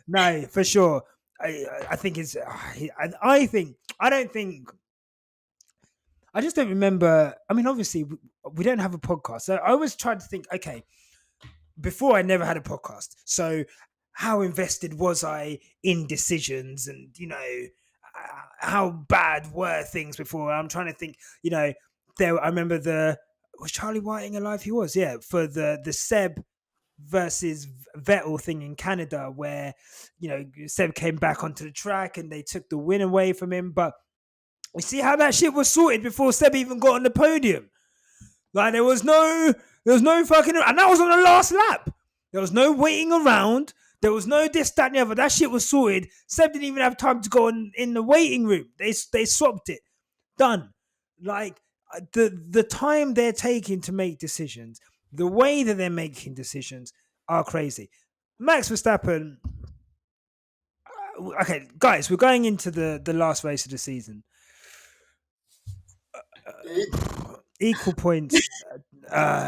No, for sure. I think it's. I just don't remember. I mean, obviously, we don't have a podcast. So I always tried to think, okay, before I never had a podcast. So how invested was I in decisions, and, you know, how bad were things before? I'm trying to think, you know, I remember was Charlie Whiting alive? He was, yeah, for the Seb versus Vettel thing in Canada, where, you know, Seb came back onto the track and they took the win away from him. But you see how that shit was sorted before Seb even got on the podium. Like, there was no fucking, and that was on the last lap. There was no waiting around. There was no this, that, and the other. That shit was sorted. Seb didn't even have time to go in the waiting room. They swapped it. Done. Like, the time they're taking to make decisions, the way that they're making decisions are crazy. Max Verstappen. Okay, guys, we're going into the last race of the season. Equal points.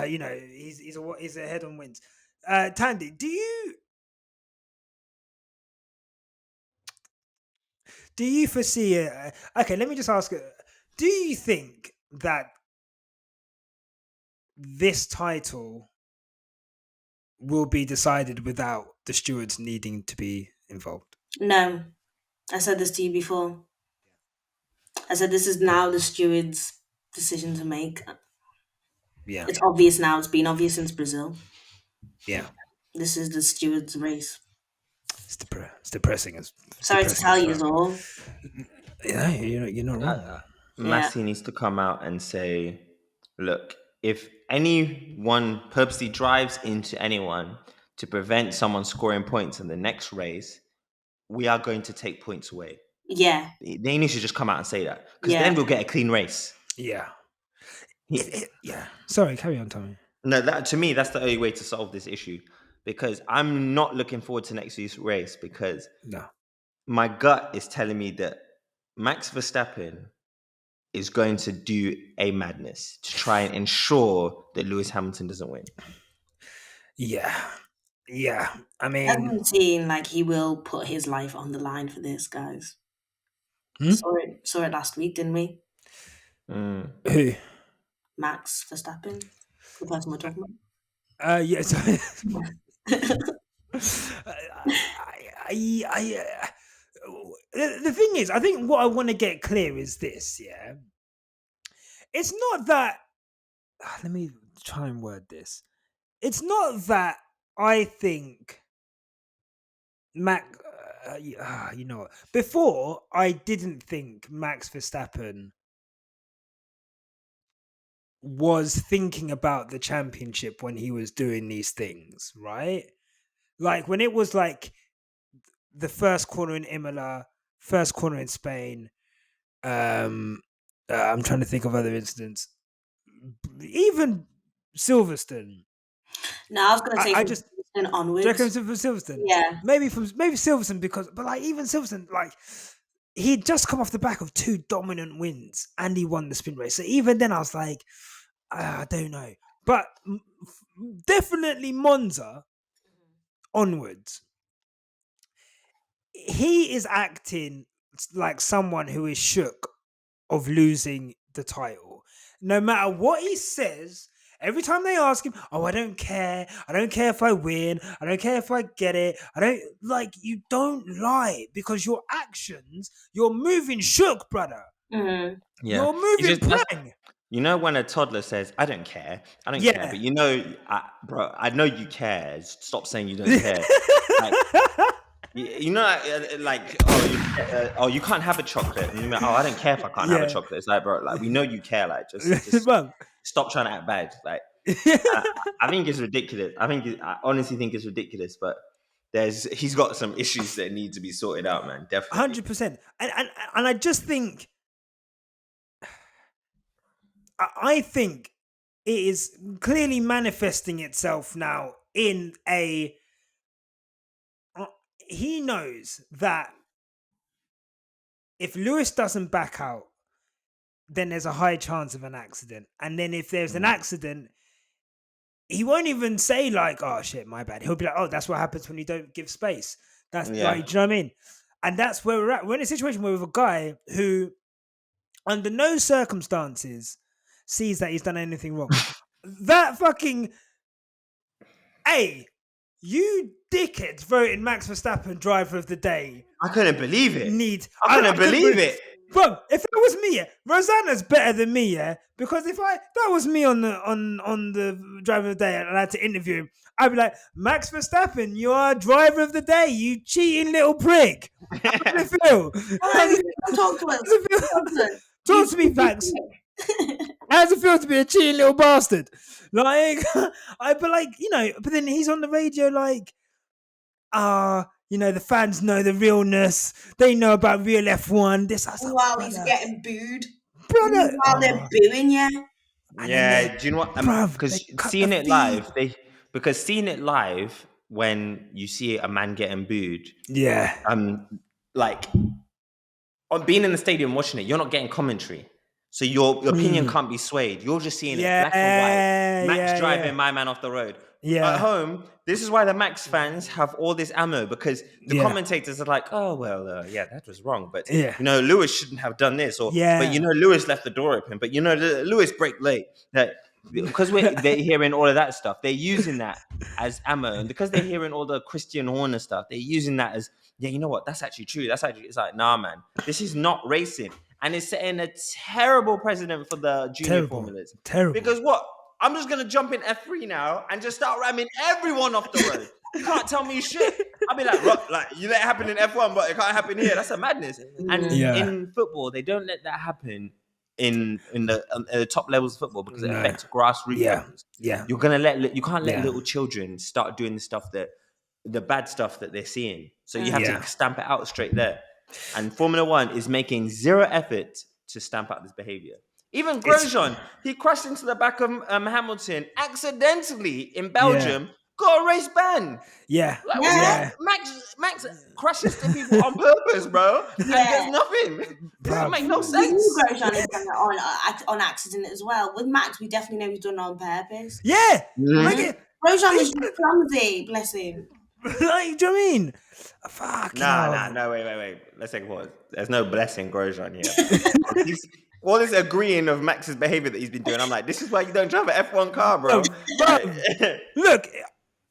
You know, he's ahead on wins. Tandy, do you foresee okay, let me just ask, do you think that this title will be decided without the stewards needing to be involved? No. I said this to you before. I said this is now the stewards' decision to make. Yeah. It's obvious now. It's been obvious since Brazil. Yeah. This is the stewards' race. It's depressing. Sorry to tell you all. Yeah, you're not wrong. Massey needs to come out and say, look, if anyone purposely drives into anyone to prevent someone scoring points in the next race, we are going to take points away. Yeah. They need to just come out and say that, because then we'll get a clean race. Yeah. Yeah. Sorry, carry on, Tommy. No, to me, that's the only way to solve this issue, because I'm not looking forward to next week's race, because my gut is telling me that Max Verstappen is going to do a madness to try and ensure that Lewis Hamilton doesn't win. Yeah. I mean, Doesn't seem like he will put his life on the line for this, guys. Saw it last week, didn't we? Who? Max Verstappen, the person we're talking about. Yes. The thing is, I think what I want to get clear is this. Yeah, it's not that. Let me try and word this. It's not that I think Max. You know what? Before, I didn't think Max Verstappen was thinking about the championship when he was doing these things, right? Like when it was like the first corner in Imola, first corner in Spain. I'm trying to think of other incidents. Even Silverstone. No, I was going to say I from just Silverstone onwards. do you reckon from Silverstone? Yeah. Maybe Silverstone but like even Silverstone, like he'd just come off the back of 2 dominant wins and he won the sprint race. So even then I was like, I don't know. But definitely Monza onwards. He is acting like someone who is shook of losing the title. No matter what he says, every time they ask him, "Oh, I don't care. I don't care if I win. I don't care if I get it. I don't like." You don't lie because your actions, you're moving shook, brother. Mm-hmm. Yeah, You're moving prang. You know when a toddler says, "I don't care, I don't care," but you know, bro, I know you care. Stop saying you don't care. Like, you know, like, you can't have a chocolate. And you're like, I don't care if I can't have a chocolate. It's like, bro, like we know you care. Like, just stop trying to act bad. Like, I think it's ridiculous. I honestly think it's ridiculous. But he's got some issues that need to be sorted out, man. Definitely, 100%. And I just think, I think it is clearly manifesting itself now in a. He knows that if Lewis doesn't back out, then there's a high chance of an accident. And then if there's an accident, he won't even say like, "Oh shit, my bad." He'll be like, "Oh, that's what happens when you don't give space." That's like, do you know what I mean? And that's where we're at. We're in a situation where we have a guy who, under no circumstances, sees that he's done anything wrong. That fucking you dickheads voted Max Verstappen driver of the day. I couldn't believe it. I couldn't believe it. Bro, if that was me, Rosanna's better than me, because if that was me on the driver of the day and I had to interview him, I'd be like, Max Verstappen, you are driver of the day, you cheating little prick. How does it feel? Talk to us. Talk to me, Max. How does it feel to be a cheating little bastard? Like, but then he's on the radio like, the fans know the realness. They know about real F1. While he's getting booed. Brother. While they're booing you. Yeah, do you know what? Because seeing it live, when you see a man getting booed, like on being in the stadium watching it, you're not getting commentary. So your opinion can't be swayed. You're just seeing it black and white. Max driving my man off the road. At home, this is why the Max fans have all this ammo, because the commentators are like, "Oh well, that was wrong, but Lewis shouldn't have done this," but Lewis left the door open, but Lewis braked late. Because they're hearing all of that stuff, they're using that as ammo, and because they're hearing all the Christian Horner stuff, they're using that as you know what? That's actually true. It's like, nah, man, this is not racing. And it's setting a terrible precedent for the junior formulas. Terrible. Because what? I'm just going to jump in F3 now and just start ramming everyone off the road. You can't tell me shit. I'll be like, you let it happen in F1, but it can't happen here. That's a madness. And in football, they don't let that happen in the top levels of football because it affects grassroots levels. Yeah. You can't let little children start doing the bad stuff that they're seeing. So you have to stamp it out straight there. And Formula One is making zero effort to stamp out this behavior. Even Grosjean, he crashed into the back of Hamilton accidentally in Belgium, got a race ban. Yeah. Like, Yeah. Max crashes to people on purpose, bro. And there's nothing. Bruv. It makes no We sense. knew Grosjean had done it on accident as well. With Max, we definitely know he's done it on purpose. Yeah. Mhm. Like, Grosjean was just clumsy, bless him. like, do you know what I mean? Fuck. No, wait. Let's take a pause. There's no blessing Grosjean here. All this agreeing of Max's behavior that he's been doing, I'm like, this is why you don't drive an F1 car, bro. Look,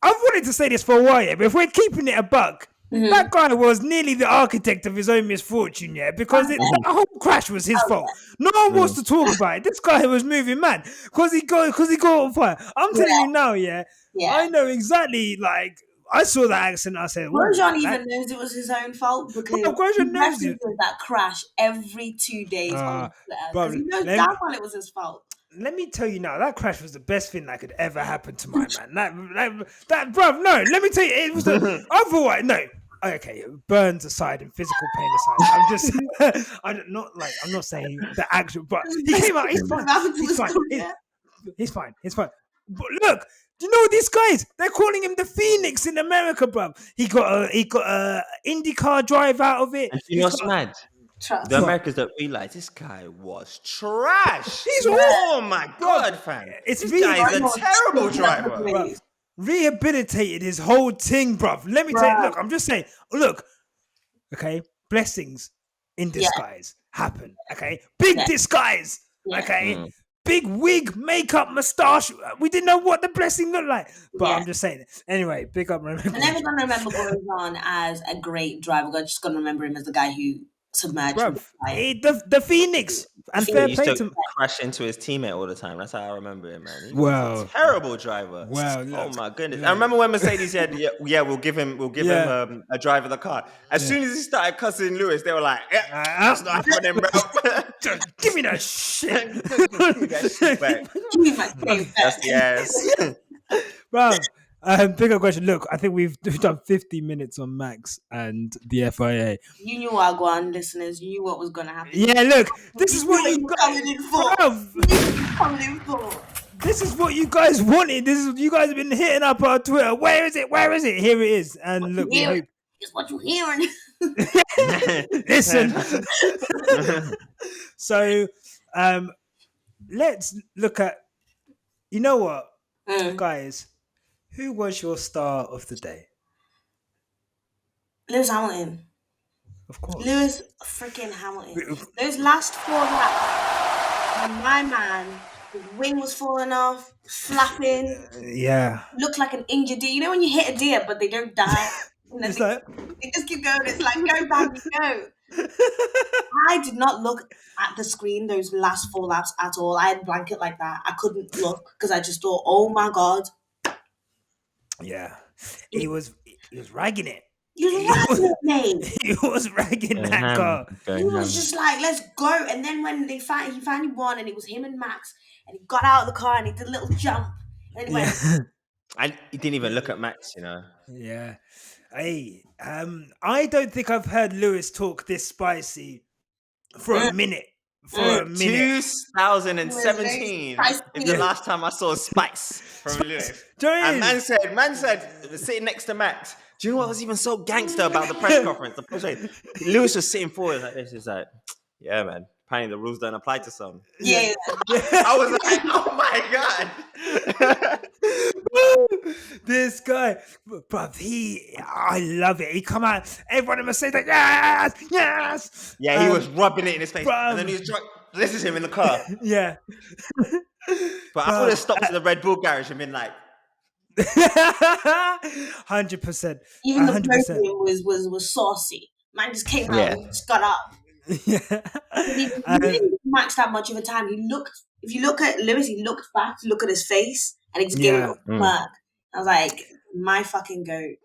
I've wanted to say this for a while, yeah, but if we're keeping it a buck, that guy was nearly the architect of his own misfortune, yeah, because the whole crash was his fault. No one wants to talk about it. This guy was moving mad because he got on fire. I'm telling you now, yeah, I know exactly, like, I saw that accident. I said, Grosjean even knows it was his own fault because Grosjean knows it. That crash every 2 days on Twitter because he knows damn well it was his fault. Let me tell you now, that crash was the best thing that could ever happen to my man. That, bruv, no, let me tell you, it was the otherwise, no. Okay, burns aside and physical pain aside. I'm not saying the actual, but he came out, he's fine. He's fine. But look, do you know these guys? They're calling him the Phoenix in America, bruv. He got a IndyCar drive out of it. And you know what's mad? The Americans don't realize this guy was trash. Oh my god, fam! This guy is a terrible driver. Bruv. Rehabilitated his whole thing, bruv. Let me tell you. Look, I'm just saying. Look, okay, blessings in disguise happen. Okay, big disguise. Okay. Big wig, makeup, moustache. We didn't know what the blessing looked like. But I'm just saying it. Anyway, big up. I'm never going to remember Grosjean as a great driver. I'm just going to remember him as the guy who submerged. The Phoenix. And fair play to him. Crash into his teammate all the time. That's how I remember him, man. He was a terrible driver. Oh my goodness. I remember when Mercedes said, we'll give him a drive of the car. As soon as he started cussing Lewis, they were like, that's not happening, bro. Give me that shit. Give me that shit back. Give me my thing back. Yes. Bro, bigger question. Look, I think we've done 50 minutes on Max and the FIA. You knew Agwan, listeners. You knew what was going to happen. Yeah, look, this is what you coming in for. Coming in for. This is what you guys wanted. You guys have been hitting up our Twitter. Where is it? Here it is. And look, we hope. It's what you're hearing. Listen. So, let's look at. You know what, guys? Who was your star of the day? Lewis Hamilton. Of course. Lewis freaking Hamilton. Those last 4 laps, when my man, his wing was falling off, flapping. Yeah. Looked like an injured deer. You know when you hit a deer, but they don't die? It's they just keep going. It's like, go, baby, go. I did not look at the screen those last 4 laps at all. I had a blanket like that. I couldn't look because I just thought, oh my God. Yeah. He was ragging it. He was ragging it, mate. He was ragging that car. He was just like, let's go. And then when he finally won, and it was him and Max, and he got out of the car and he did a little jump. And he went. And he didn't even look at Max, you know. Yeah. Hey, I don't think I've heard Lewis talk this spicy for a minute. 2017 is the last time I saw spice from Lewis. And man said, sitting next to Max, do you know what was even so gangster about the press conference? Lewis was sitting forward like this. He's like, yeah, man. Apparently the rules don't apply to some. Yeah. I was like, oh my God. This guy, bruv, I love it. He come out, everyone must say that, yes. Yeah, he was rubbing it in his face. And then he was drunk. This is him in the car. Yeah. But I would have stopped at the Red Bull garage and been like, 100%. Even the podium was saucy. Man just came out and just got up. Yeah. He didn't match that much of a time. If you look at Lewis, he looked back to look at his face and he just gave it a smirk. I was like, my fucking goat.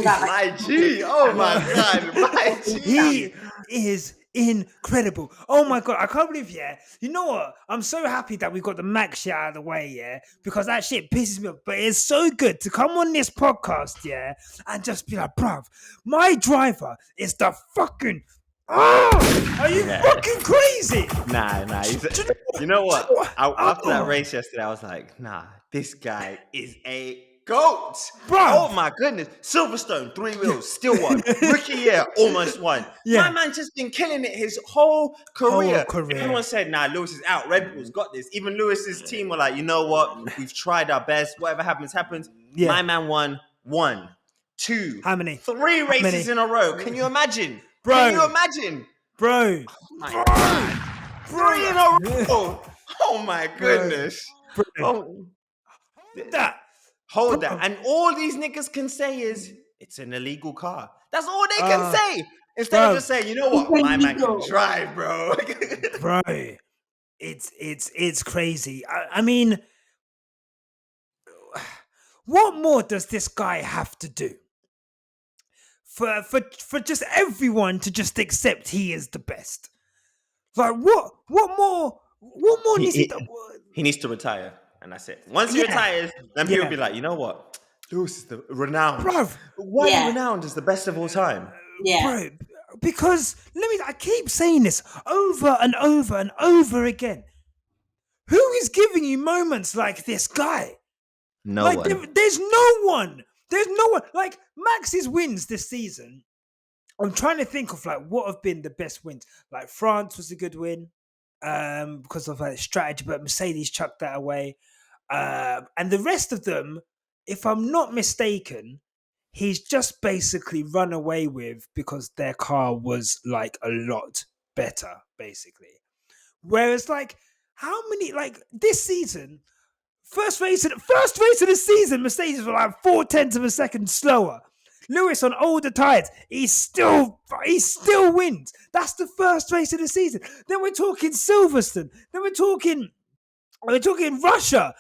My G. Oh my God. My G. He is incredible. Oh my God. I can't believe, you know what? I'm so happy that we got the Max shit out of the way, because that shit pisses me off. But it's so good to come on this podcast, and just be like, bruv, my driver is the fucking... Oh, are you fucking crazy? Nah. You know what? After that race yesterday, I was like, nah, this guy is a GOAT. Bruv. Oh my goodness. Silverstone, 3 wheels, still won. Rookie year, almost won. Yeah. My man just been killing it his whole career. Whole career. Everyone said, nah, Lewis is out. Red Bull's got this. Even Lewis's team were like, you know what? We've tried our best. Whatever happens, happens. Yeah. My man won 1, 2, How many? 3 races in a row. Can you imagine? Bro. Can you imagine? Bro. My God. 3 in a row. Oh my goodness. Bro. Oh. That. Hold that. And all these niggas can say is, it's an illegal car. That's all they can say. Instead of just saying, you know what? My man can drive, bro. Bro. It's crazy. I mean, what more does this guy have to do? For just everyone to just accept he is the best. Like what more needs he to... He needs to retire, and that's it. Once he retires, then people will be like, you know what? Lewis is the renowned. Bruv. Why renowned is the best of all time? Yeah. Bro, because I keep saying this over and over and over again. Who is giving you moments like this guy? No one. There's no one. There's no one. Like Max's wins this season. I'm trying to think of like what have been the best wins. Like France was a good win because of strategy, but Mercedes chucked that away. And the rest of them, if I'm not mistaken, he's just basically run away with because their car was like a lot better, basically. Whereas like how many like this season, first race of the season, Mercedes were like 0.4 of a second slower. Lewis on older tires, he still wins. That's the first race of the season. Then we're talking Silverstone. Then we're talking Russia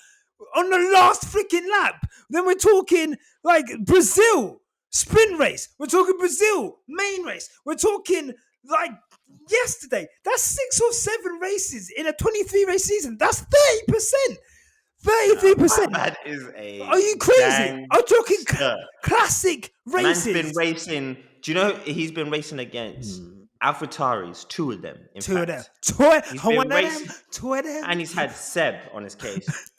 on the last freaking lap. Then we're talking like Brazil sprint race. We're talking Brazil main race. We're talking like yesterday. That's 6 or 7 races in a 23 race season. That's 30%. 33%. That is a. Are you crazy? I'm talking classic races. Man's been racing. Do you know he's been racing against AlphaTauris? 2 of them. Two of them. And he's had Seb on his case.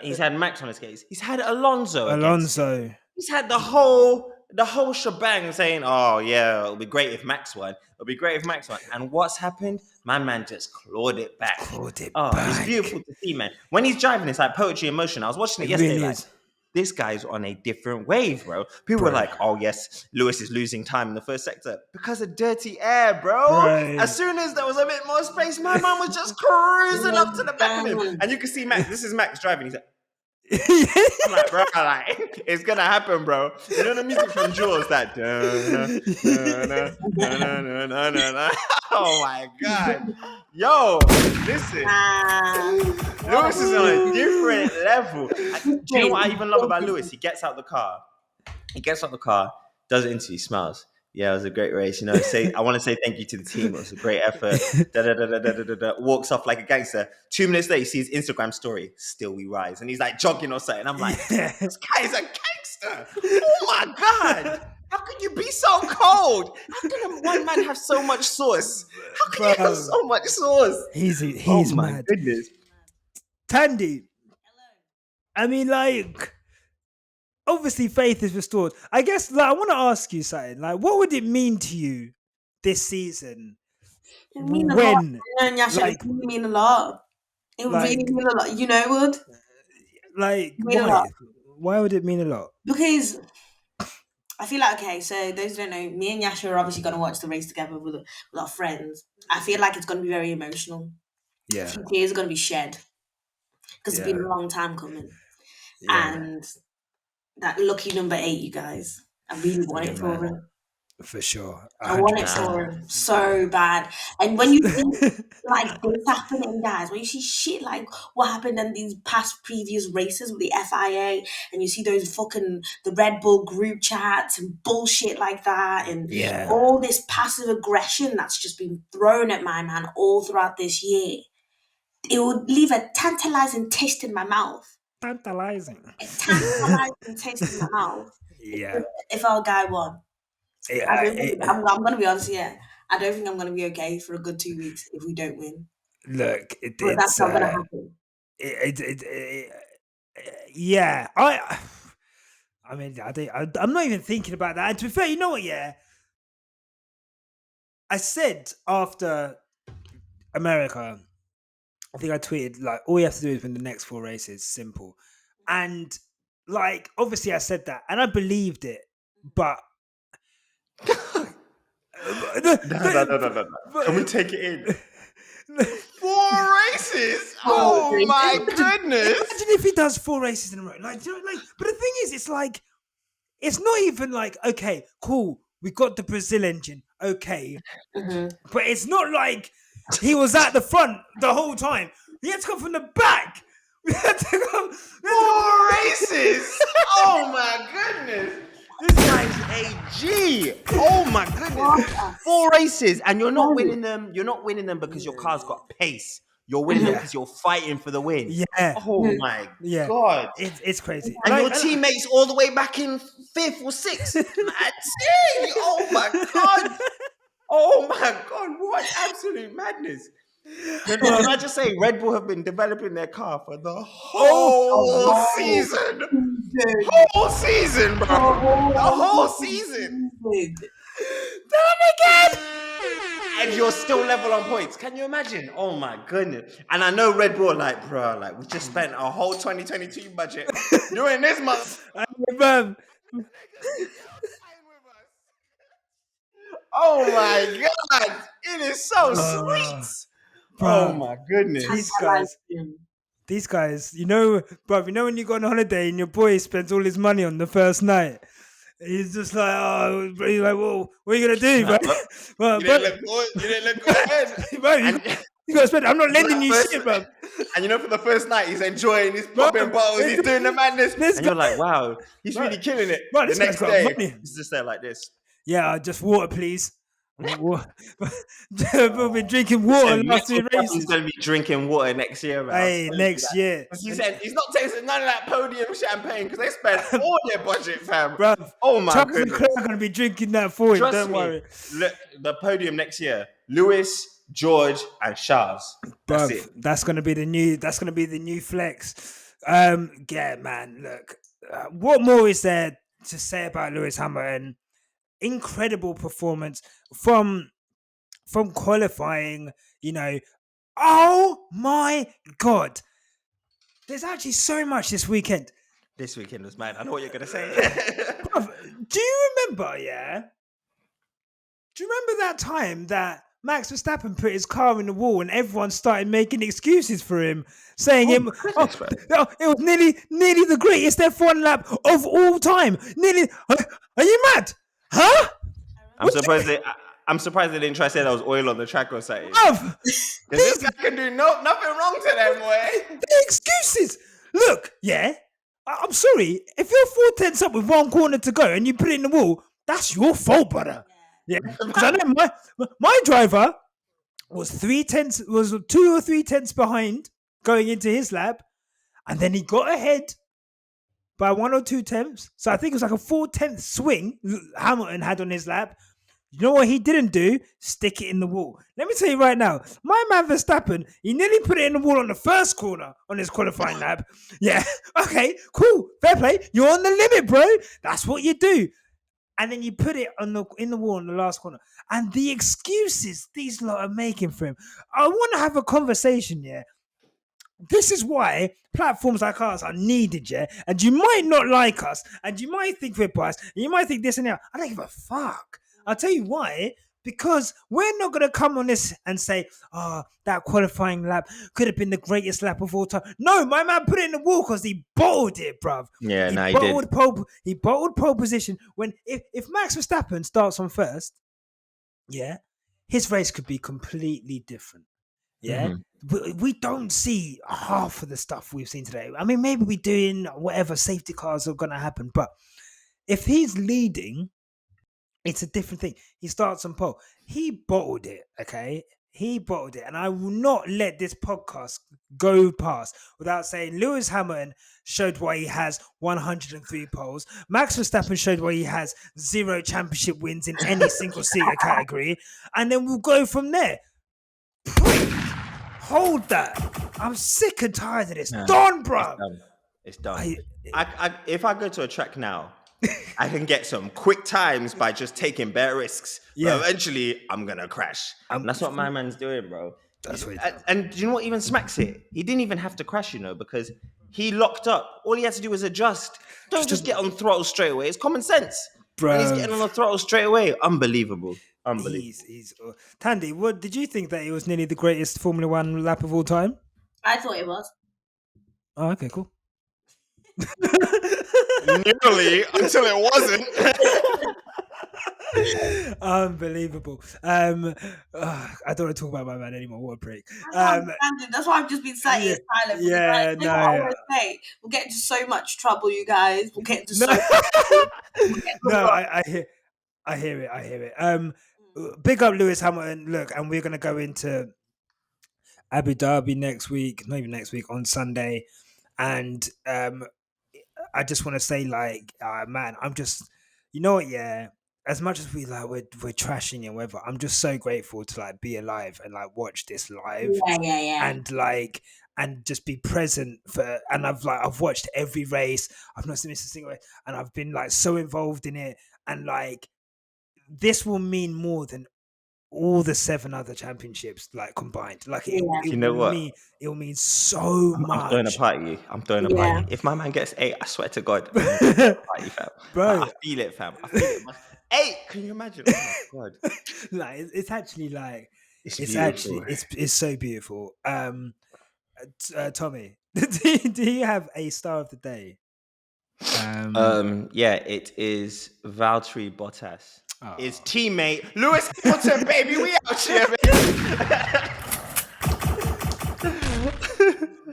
He's had Max on his case. He's had Alonso. He's had the whole shebang saying, "Oh yeah, it'll be great if Max won. It'll be great if Max won." And what's happened? My man just clawed it back. It's beautiful to see, man. When he's driving, it's like poetry in motion. I was watching it yesterday. Really this guy's on a different wave, bro. People were like, "Oh yes, Lewis is losing time in the first sector because of dirty air, bro." As soon as there was a bit more space, my man was just cruising up to the back of him, and you can see Max. This is Max driving. He's like. I'm like, bro, like, it's gonna happen, bro. You know the music from Jaws, that oh my god. Yo, listen. Lewis is on a different level. Do you know what I even love about Lewis? He gets out the car, does an interview, smiles. Yeah, it was a great race. You know, I want to say thank you to the team. It was a great effort. Walks off like a gangster. 2 minutes later, you see his Instagram story. Still we rise. And he's like jogging or something. I'm like, this guy's a gangster. Oh my God. How can you be so cold? How can one man have so much sauce? How can you have so much sauce? He's oh my mad. Goodness. Tandy. I mean, like... Obviously, faith is restored. I guess, like, I want to ask you something. Like, what would it mean to you this season? It would mean a lot. It would mean a lot. It would really mean a lot. You know, would? Like, why? Why would it mean a lot? Because I feel like, okay, so those who don't know, me and Yasha are obviously going to watch the race together with our friends. I feel like it's going to be very emotional. Yeah. Tears are going to be shed. Because it's been a long time coming. Yeah. And... that lucky number 8, you guys. I really want it for him. For sure. 100%. I want it for him so bad. And when you think like this happening, guys, when you see shit like what happened in these past previous races with the FIA, and you see those the Red Bull group chats and bullshit like that, and all this passive aggression that's just been thrown at my man all throughout this year, it would leave a tantalizing taste in my mouth. Tantalizing taste in my mouth. Yeah. If our guy won. I'm going to be honest, I don't think I'm going to be okay for a good 2 weeks if we don't win. Look, that's not going to happen. I mean, I'm not even thinking about that. And to be fair, you know what? Yeah, I said after America, I think I tweeted like all you have to do is win the next 4 races. Simple. And like obviously I said that, and I believed it, but. No. Can we take it in? 4 races? Oh my goodness! Imagine if he does 4 races in a row. Like, but the thing is, it's like, it's not even like, okay, cool, we got the Brazil engine, okay, but it's not like he was at the front the whole time. He had to come from the back. We had to come 4 races. Oh my goodness! This guy's a G. Oh my goodness! 4 races, and you're not winning them. You're not winning them because your car's got pace. You're winning them because you're fighting for the win. Yeah. Oh my god! It's crazy. And your teammates all the way back in 5th or 6th. Oh my god! Oh my god! What absolute madness! Can I just say, Red Bull have been developing their car for the whole season. Whole season, bro. The whole season. Damn again! And you're still level on points. Can you imagine? Oh my goodness. And I know Red Bull like, bro, like we just spent our whole 2022 budget doing this month. Oh my god. It is so sweet. Bro, oh my goodness. These guys, you know, bro, you know when you go on holiday and your boy spends all his money on the first night? He's just like, oh, he's like, well, what are you going to do, bro? You didn't look good ahead. Bro, you got to spend, I'm not lending you shit, bro. And you know, for the first night, he's enjoying his popping bottles, he's doing the madness. And you're like, wow, he's really killing it. Bro, the next day, he's just there like this. Yeah, just water, please. We'll be drinking water last 2 races. He's going to be drinking water next year, man. Hey, next year. He said he's not tasting none of that podium champagne because they spent all their budget, fam. Bro, oh my Charles goodness. and Claire are going to be drinking that for him. Don't worry. Look, the podium next year: Lewis, George, and Charles. That's it. That's going to be the new. That's going to be the new flex. Yeah, man. Look, what more is there to say about Lewis Hamilton? Incredible performance from qualifying, you know. Oh my god, there's actually so much this weekend. This weekend was mad. I know what you're gonna say. Do you remember that time that Max Verstappen put his car in the wall and everyone started making excuses for him, saying it was nearly the greatest F1 lap of all time. Nearly, are you mad? Huh? I'm surprised they didn't try to say there was oil on the track or something. Because this guy can do nothing wrong to them, boy. The excuses. Look, yeah, I'm sorry. If you're 4/10 up with 1 corner to go and you put it in the wall, that's your fault, brother. Yeah, because I know my driver was 2 or 3 tenths behind going into his lap, and then he got ahead by 1 or 2 tenths. So I think it was like a 4/10 swing Hamilton had on his lap. You know what he didn't do? Stick it in the wall. Let me tell you right now, my man Verstappen, he nearly put it in the wall on the first corner on his qualifying lap. Yeah, okay, cool, fair play. You're on the limit, bro. That's what you do. And then you put it in the wall on the last corner. And the excuses these lot are making for him. I want to have a conversation, yeah. This is why platforms like ours are needed, yeah? And you might not like us, and you might think we're biased, and you might think this and that. I don't give a fuck. I'll tell you why. Because we're not going to come on this and say, that qualifying lap could have been the greatest lap of all time. No, my man put it in the wall because he bottled it, bruv. Yeah, he did. He bottled pole position. When if Max Verstappen starts on first, yeah, his race could be completely different. Yeah, we don't see half of the stuff we've seen today. I mean, maybe we're doing whatever safety cars are going to happen, but if he's leading, it's a different thing. He starts on pole. He bottled it, okay? He bottled it. And I will not let this podcast go past without saying Lewis Hamilton showed why he has 103 poles. Max Verstappen showed why he has 0 championship wins in any single seater category. And then we'll go from there. Hold that. I'm sick and tired of this. Done, bro. It's done. If I go to a track now I can get some quick times by just taking bare risks. Yeah. But eventually, I'm going to crash. And that's what my man's doing, bro. That's what And do you know what even smacks it? He didn't even have to crash, because he locked up. All he had to do was adjust. Don't just get on throttle straight away. It's common sense. Bro. And he's getting on the throttle straight away. Unbelievable. He's Tandy, what did you think that it was nearly the greatest Formula One lap of all time? I thought it was. Oh, okay, cool. Nearly until it wasn't. Unbelievable. I don't want to talk about my man anymore. What a prick. That's why I've just been silent. Yeah, no. I always say, we'll get into so much trouble, you guys. We'll get into No, I hear it. Big up Lewis Hamilton. Look, and we're gonna go into Abu Dhabi next week. Not even next week, on Sunday. And I just want to say, like, man, I'm just, you know what, yeah. As much as we're trashing and whatever, I'm just so grateful to like be alive and like watch this live. Yeah. And just be present for. And I've watched every race. I've not missed a single race, and I've been like so involved in it. And like, this will mean more than all the 7 other championships like combined. Like it will mean so much. I'm throwing a party. If my man gets 8, I swear to God, I'm a party, fam. Bro, I feel it, fam. I feel it. 8, can you imagine? Oh my God. Like it's actually like it's so beautiful. Tommy, do you have a star of the day? Yeah, it is Valtteri Bottas. His teammate Lewis Hamilton, baby. We out here, baby.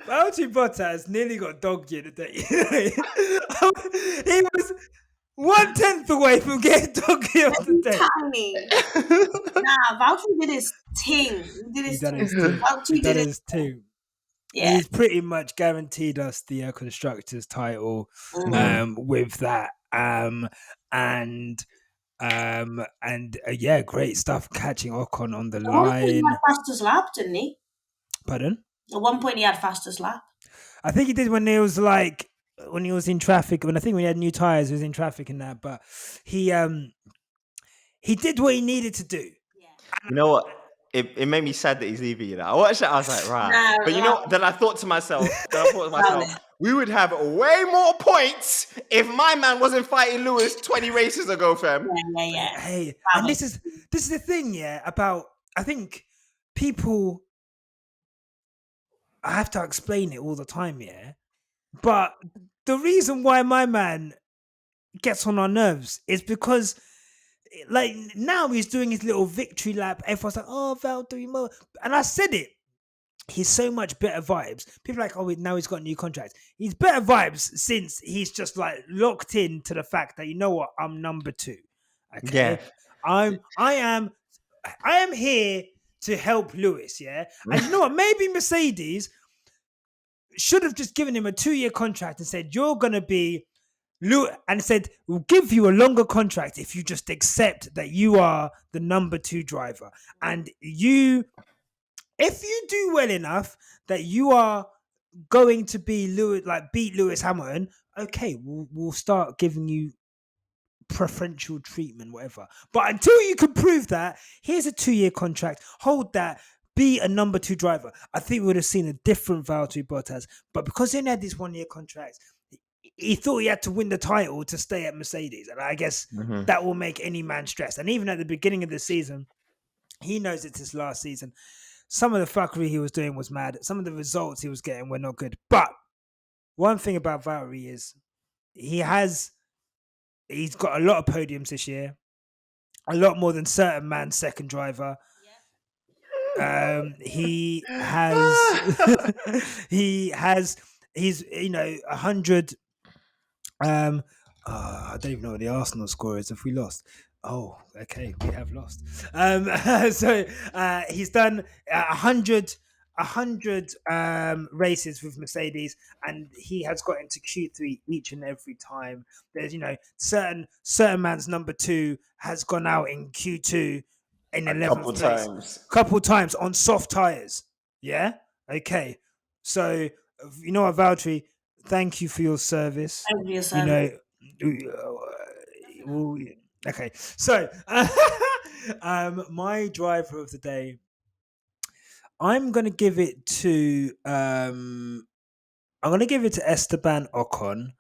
Valtteri Bottas nearly got dog year today. He was 1/10 away from getting dog year of the day. Tiny. Valtteri did his thing. He did his thing. Yeah. He's pretty much guaranteed us the constructors title with that. Yeah, great stuff catching Ocon on the line. He had fastest lap, didn't he? Pardon? At one point he had fastest lap. I think he did when he was in traffic. When he had new tires, he was in traffic and that. But he did what he needed to do. Yeah. You know what? It made me sad that he's leaving. I watched it. I was like, right. But you know, then I thought to myself, we would have way more points if my man wasn't fighting Lewis 20 races ago, fam. Yeah. Hey, and this is the thing, yeah. About, I think people, I have to explain it all the time, yeah. But the reason why my man gets on our nerves is because, like, now he's doing his little victory lap. Everyone's like, "Oh, Valtteri," and I said it. He's so much better vibes. People are like, "Oh, now he's got new contracts." He's better vibes since he's just like locked in to the fact that, you know what, I'm number 2. Okay, yeah. I am here to help Lewis. Yeah, and you know what? Maybe Mercedes should have just given him a 2-year contract and said, "You're gonna be." And said, we'll give you a longer contract if you just accept that you are the number 2 driver. And if you do well enough that you are going to be beat Lewis Hamilton, okay, we'll start giving you preferential treatment, whatever. But until you can prove that, here's a 2-year contract, hold that, be a number 2 driver. I think we would have seen a different Valtteri Bottas. But because he only had this 1-year contract, he thought he had to win the title to stay at Mercedes. And I guess that will make any man stressed. And even at the beginning of the season, he knows it's his last season. Some of the fuckery he was doing was mad. Some of the results he was getting were not good. But one thing about Valtteri is he's got a lot of podiums this year. A lot more than certain man's second driver. He's 100. I don't even know what the Arsenal score is. If we lost, oh, okay, we have lost. So he's done 100 races with Mercedes, and he has got into Q3 each and every time. There's certain man's number 2 has gone out in Q2 in 11th place. Couple times on soft tires. Yeah. Okay. So you know what, Valtteri, thank you for your service. Thank you, Okay, so my driver of the day, I'm gonna give it to Esteban Ocon.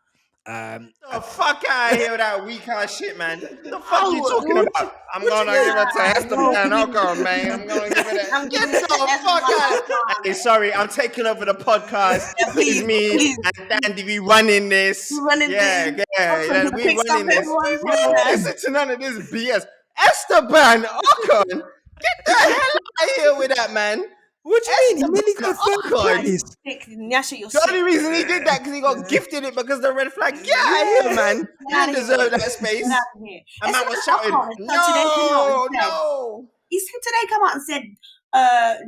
The fuck out of here with that weak ass shit, man. The fuck you talking what about? I'm what gonna you give it to mean? Esteban Ocon, man. I'm gonna give it I'm a get giving it the to fuck Esteban out. Ocon. Hey, sorry, I'm taking over the podcast. Yeah, It's me and Dandy. We running this. You running Yeah, this. yeah, Also, yeah. just We quick stuff running this. everyone We don't said. listen to none of this BS. Esteban Ocon, get the hell out of here with that, man. What do you mean? He nearly Esteban got third Ocon. place. Sick, Nyasha, you're The sick. only reason he did that because he got gifted it because the red flag. Get out of here, man. You Get out didn't of here. deserve that Get space. out of here. And man Esteban was shouting, Ocon has today come out and said, no. he said today come out and said,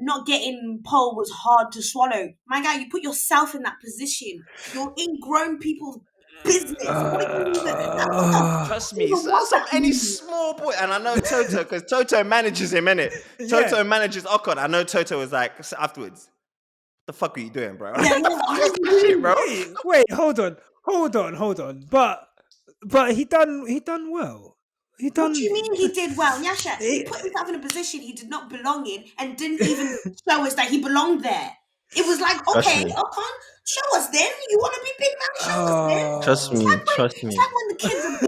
not getting pole was hard to swallow. My guy, you put yourself in that position. You're in grown people's business. What do you even? Trust me, any small boy, and I know Toto because Toto manages him, innit? Toto manages Ocon. I know Toto was like afterwards. What the fuck are you doing, bro? Yeah, Shit, bro. Wait, hold on. But he done well. What do you mean he did well? Nyasha, he put himself in a position he did not belong in and didn't even show us that he belonged there. It was like, okay, Ocon, show us then. You want to be big man? Show us then. Trust me. It's like when the kids are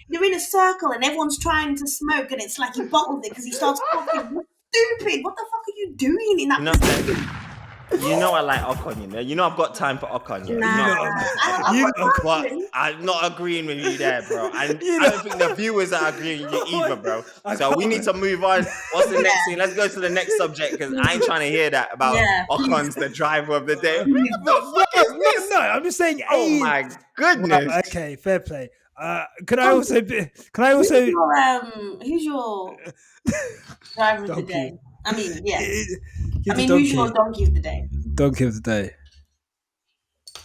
they're in a circle and everyone's trying to smoke and it's like he bottles it because he starts coughing. You're stupid. What the fuck are you doing in that position? You know I like Ocon, you know I've got time for Ocon, but I'm not agreeing with you there, bro. And I don't think the viewers are agreeing with you either, bro. So we need to move on. What's the next thing? Let's go to the next subject because I ain't trying to hear that about Ocon's the driver of the day. No, I'm just saying. Oh my goodness. Right, okay, fair play. Can I also? Who's your driver of the day? I mean, yeah. Who's your donkey of the day? Donkey of the day.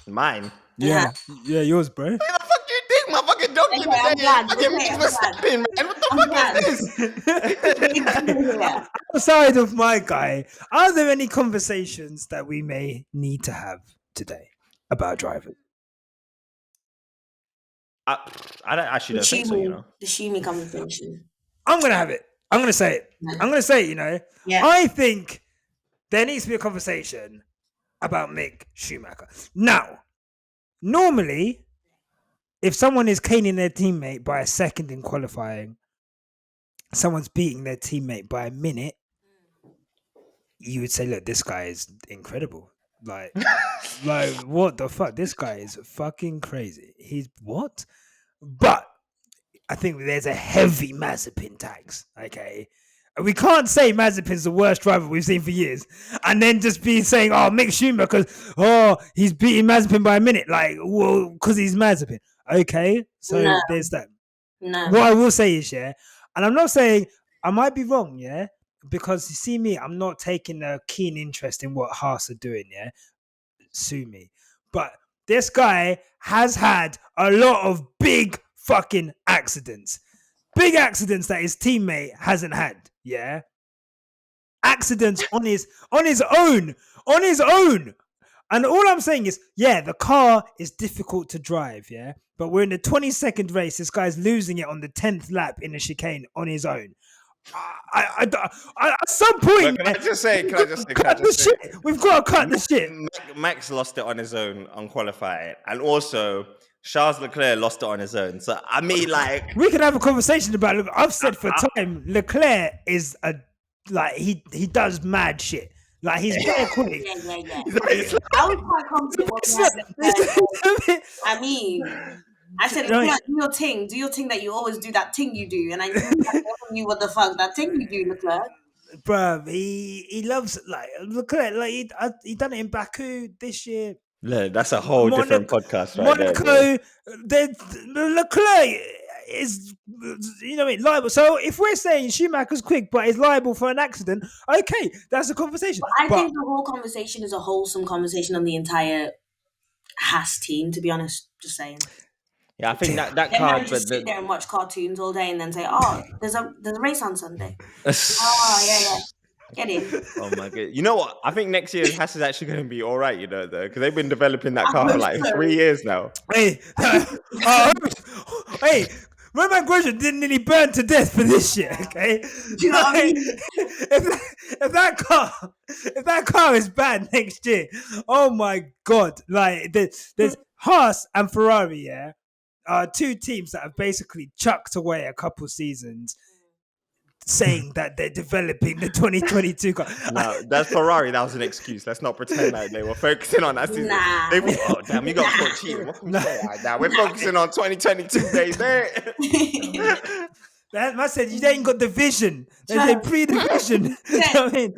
Mine? Yeah, yours, bro. What the fuck do you think? My fucking donkey of the day is fucking Max Verstappen, man. What the fuck is this? Outside of my guy, are there any conversations that we may need to have today about drivers? I don't think so, you know. The Shumi conversation. I'm gonna have it. I'm gonna say it. Yeah. I think there needs to be a conversation about Mick Schumacher. Now, normally, if someone is caning their teammate by a second in qualifying, someone's beating their teammate by a minute, you would say, look, this guy is incredible. Like, what the fuck? This guy is fucking crazy. He's what? But I think there's a heavy Mazepin tax, okay? We can't say Mazepin's the worst driver we've seen for years and then just be saying, oh, Mick Schumacher, he's beating Mazepin by a minute. Like, well, because he's Mazepin. Okay, so there's that. No. What I will say is, and I'm not saying, I might be wrong, because you see me, I'm not taking a keen interest in what Haas are doing, sue me. But this guy has had a lot of big fucking accidents. Big accidents that his teammate hasn't had, accidents on his own. And all I'm saying is, the car is difficult to drive, but we're in the 22nd race. This guy's losing it on the 10th lap in a chicane on his own. At some point, can I just say? We've got to cut the shit. Max lost it on his own on qualifying, and also Charles Leclerc lost it on his own. So I mean, like, we can have a conversation about it. I've said for time, Leclerc is he does mad shit. Like, he's very quick. I was quite confident. I mean, I said, do your thing. Do your thing that you always do, that thing you do. And I knew what the fuck that thing you do, Leclerc. Bruv, he loves, Leclerc. Like, he done it in Baku this year. Look, that's a whole different podcast right Monaco, Leclerc is, liable. So if we're saying Schumacher's quick but is liable for an accident, okay, that's a conversation. I think the whole conversation is a wholesome conversation on the entire Haas team, to be honest. Just saying. Yeah, I think that card. Just sit there and watch cartoons all day and then say, "Oh, there's a race on Sunday." Yeah. Get in. Oh my god! You know what? I think next year Haas is actually going to be all right. Though, because they've been developing that car for like 3 years now. Hey, Romain Grosjean didn't nearly burn to death for this shit. Okay, Do you know what I mean? if that car is bad next year, oh my god! Like there's Haas and Ferrari, yeah, are two teams that have basically chucked away a couple seasons, saying that they're developing the 2022 car. No, that's Ferrari. That was an excuse. Let's not pretend like they were focusing on that season. Nah. Oh, damn, you got caught cheating. What can we say like that? We're focusing on 2022, baby. That man said you ain't got the vision. They pre-division. You know what I mean?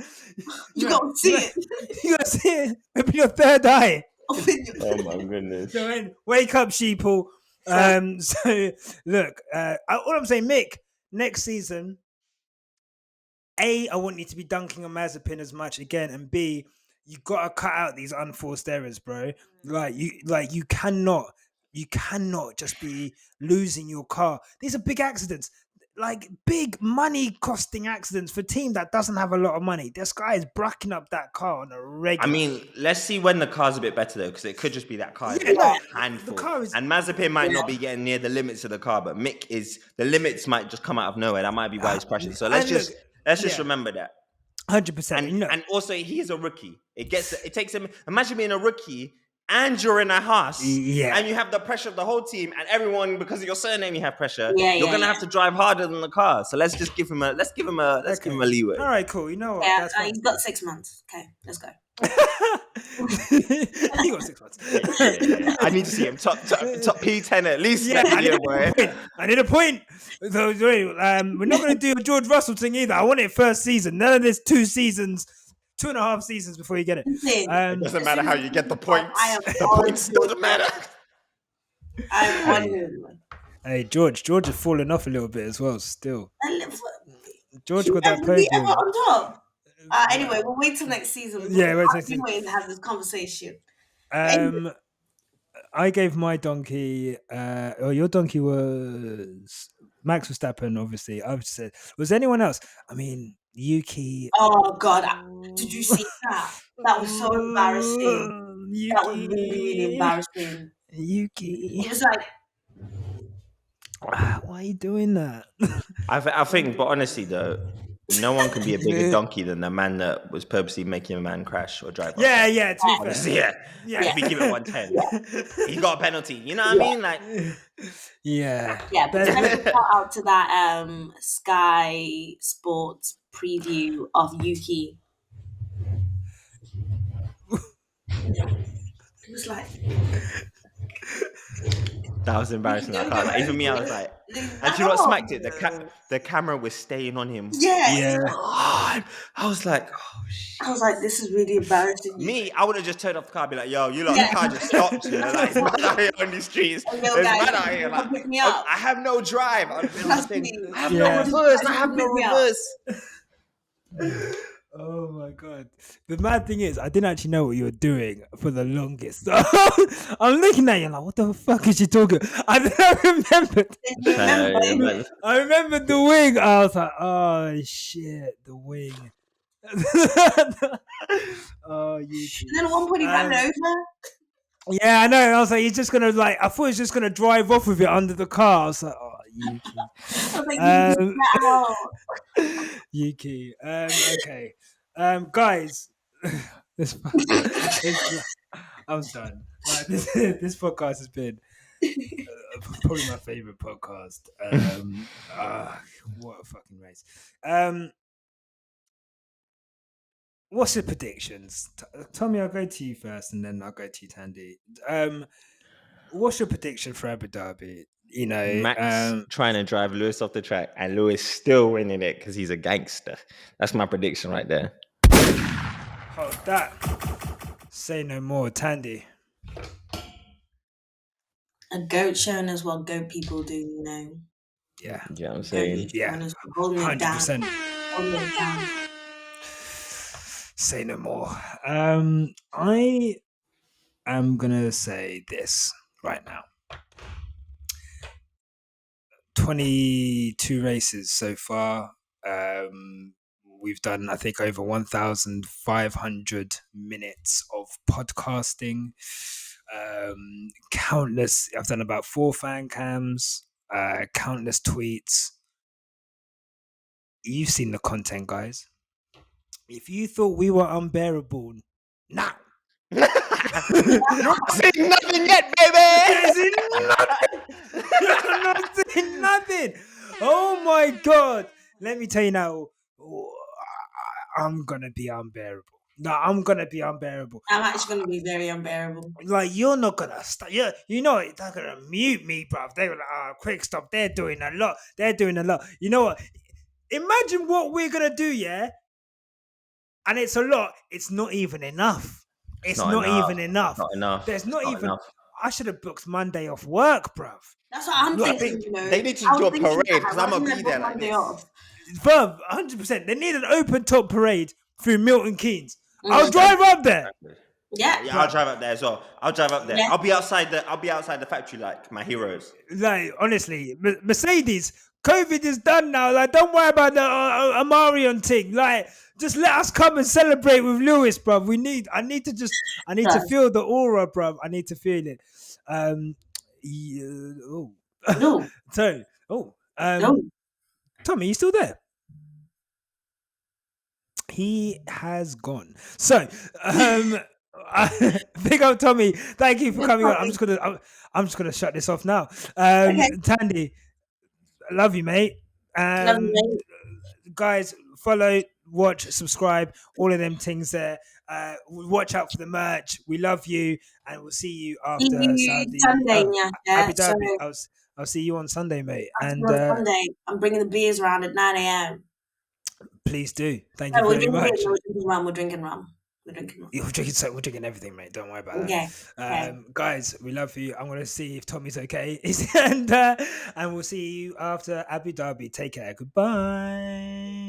You gotta see it. You gotta see it. Open your third eye. Oh my goodness. You know what I mean? Wake up, sheeple. So look, all I'm saying, Mick, next season, A, I want you to be dunking on Mazepin as much again, and B, you gotta cut out these unforced errors, bro. You cannot just be losing your car. These are big accidents, like big money costing accidents for a team that doesn't have a lot of money. This guy is bracking up that car on a regular. I mean, let's see when the car's a bit better though, because it could just be that car. Yeah, no, handful. the car is- and Mazepin might not be getting near the limits of the car, but Mick is. The limits might just come out of nowhere. That might be why he's crashing. So let's just remember that. 100%. And also, he's a rookie. It takes him. Imagine being a rookie and you're in a Haas, and you have the pressure of the whole team and everyone because of your surname. You have pressure. You're gonna have to drive harder than the car. So let's just give him a give him a leeway. All right, cool. You know what? Yeah, he's got 6 months. Okay, let's go. He got 6 months. Yeah. I need to see him top P10 at least. I need a point. So, we're not going to do a George Russell thing either. I want it first season. None of this 2.5 seasons before you get it. It doesn't matter how you get the points. The points doesn't matter. I'm on him. Hey, George has fallen off a little bit as well. Still, George got that podium. podium. On top. Anyway, we'll wait till next season. Yeah, wait to have this conversation. I gave my donkey. Your donkey was Max Verstappen. Obviously, I've said. Was anyone else? I mean, Yuki. Oh God! Did you see that? That was so embarrassing. Yuki. That was really, really embarrassing. Yuki. It was like, why are you doing that? I think, but honestly though, no one can be a bigger donkey than the man that was purposely making a man crash or drive. Yeah. To be honestly, fair. If we give it 110, he got a penalty. You know what I mean? Like, yeah. But shout out to that Sky Sports preview of Yuki. It was like. That was embarrassing. Even me, I was like, and you know what smacked it? The camera was staying on him. Yeah. I was like, oh shit. I was like, this is really embarrassing. Me, I would have just turned off the car, and be like, yo, you lot, the car just stopped. You know? Like, it's mad out here on these streets. It's mad out here. Like, pick me up. I have no drive. I have no reverse. I have no reverse. Oh my God. The mad thing is, I didn't actually know what you were doing for the longest. I'm looking at you like, what the fuck is she talking? I remembered. I remembered the wing. I was like, oh shit, the wing. Oh, Yuki. And then at one point he ran over. Yeah, I know. I was like, he's just gonna I thought he was just gonna drive off with it under the car. I was like, oh, Yuki. I was like, Yuki. Okay. Guys, I'm done. This podcast has been probably my favorite podcast. What a fucking race. What's your predictions? Tomi, I'll go to you first, and then I'll go to you, Tandy. What's your prediction for Abu Dhabi? You know, Max trying to drive Lewis off the track, and Lewis still winning it because he's a gangster. That's my prediction right there. Hold that. Say no more, Tandy. A goat showing us what goat people do, you know. Yeah. You know what I'm saying? Yeah. 100%. Holding it down. Say no more. I am gonna say this right now. 22 races so far. We've done, I think, over 1,500 minutes of podcasting. Countless. I've done about 4 fan cams. countless tweets. You've seen the content, guys. If you thought we were unbearable, now. You're not saying nothing yet, baby. You're not saying nothing. Oh my god. Let me tell you now. I'm gonna be unbearable. No, I'm gonna be unbearable. I'm actually gonna be very unbearable. Like, you're not gonna stop. Yeah, you know it. They're gonna mute me, bruv. They're like, quick stop. They're doing a lot. They're doing a lot. You know what? Imagine what we're gonna do, yeah? And it's a lot. It's not even enough. It's not even enough. Not enough. There's not even. Enough. I should have booked Monday off work, bruv. That's what I'm thinking. You know, they need to do a parade because I'm gonna be there like this. Bruv, 100%. They need an open top parade through Milton Keynes. I'll drive up there. Yeah, I'll drive up there as well. I'll drive up there. Yeah. I'll be outside the factory like my heroes. Like, honestly, Mercedes, COVID is done now. Like, don't worry about the Amarion thing. Like, just let us come and celebrate with Lewis, bruv. I need to feel the aura, bruv. I need to feel it. No. So, No. Tomi, you still there? He has gone. So, big up Tomi. Thank you for coming on. I'm just gonna shut this off now. Okay. Tandy, I love you, mate. Love you, mate. Guys, follow, watch, subscribe, all of them things there. Watch out for the merch. We love you, and we'll see you after Saudi. Sunday, Abu Dhabi. I'll see you on Sunday, mate. And Sunday, I'm bringing the beers around at 9 a.m. Please do. Thank you very much. We're drinking rum. We're drinking everything, mate. Don't worry about that. Okay. Guys, we love you. I'm gonna see if Tommy's okay, and we'll see you after Abu Dhabi. Take care. Goodbye.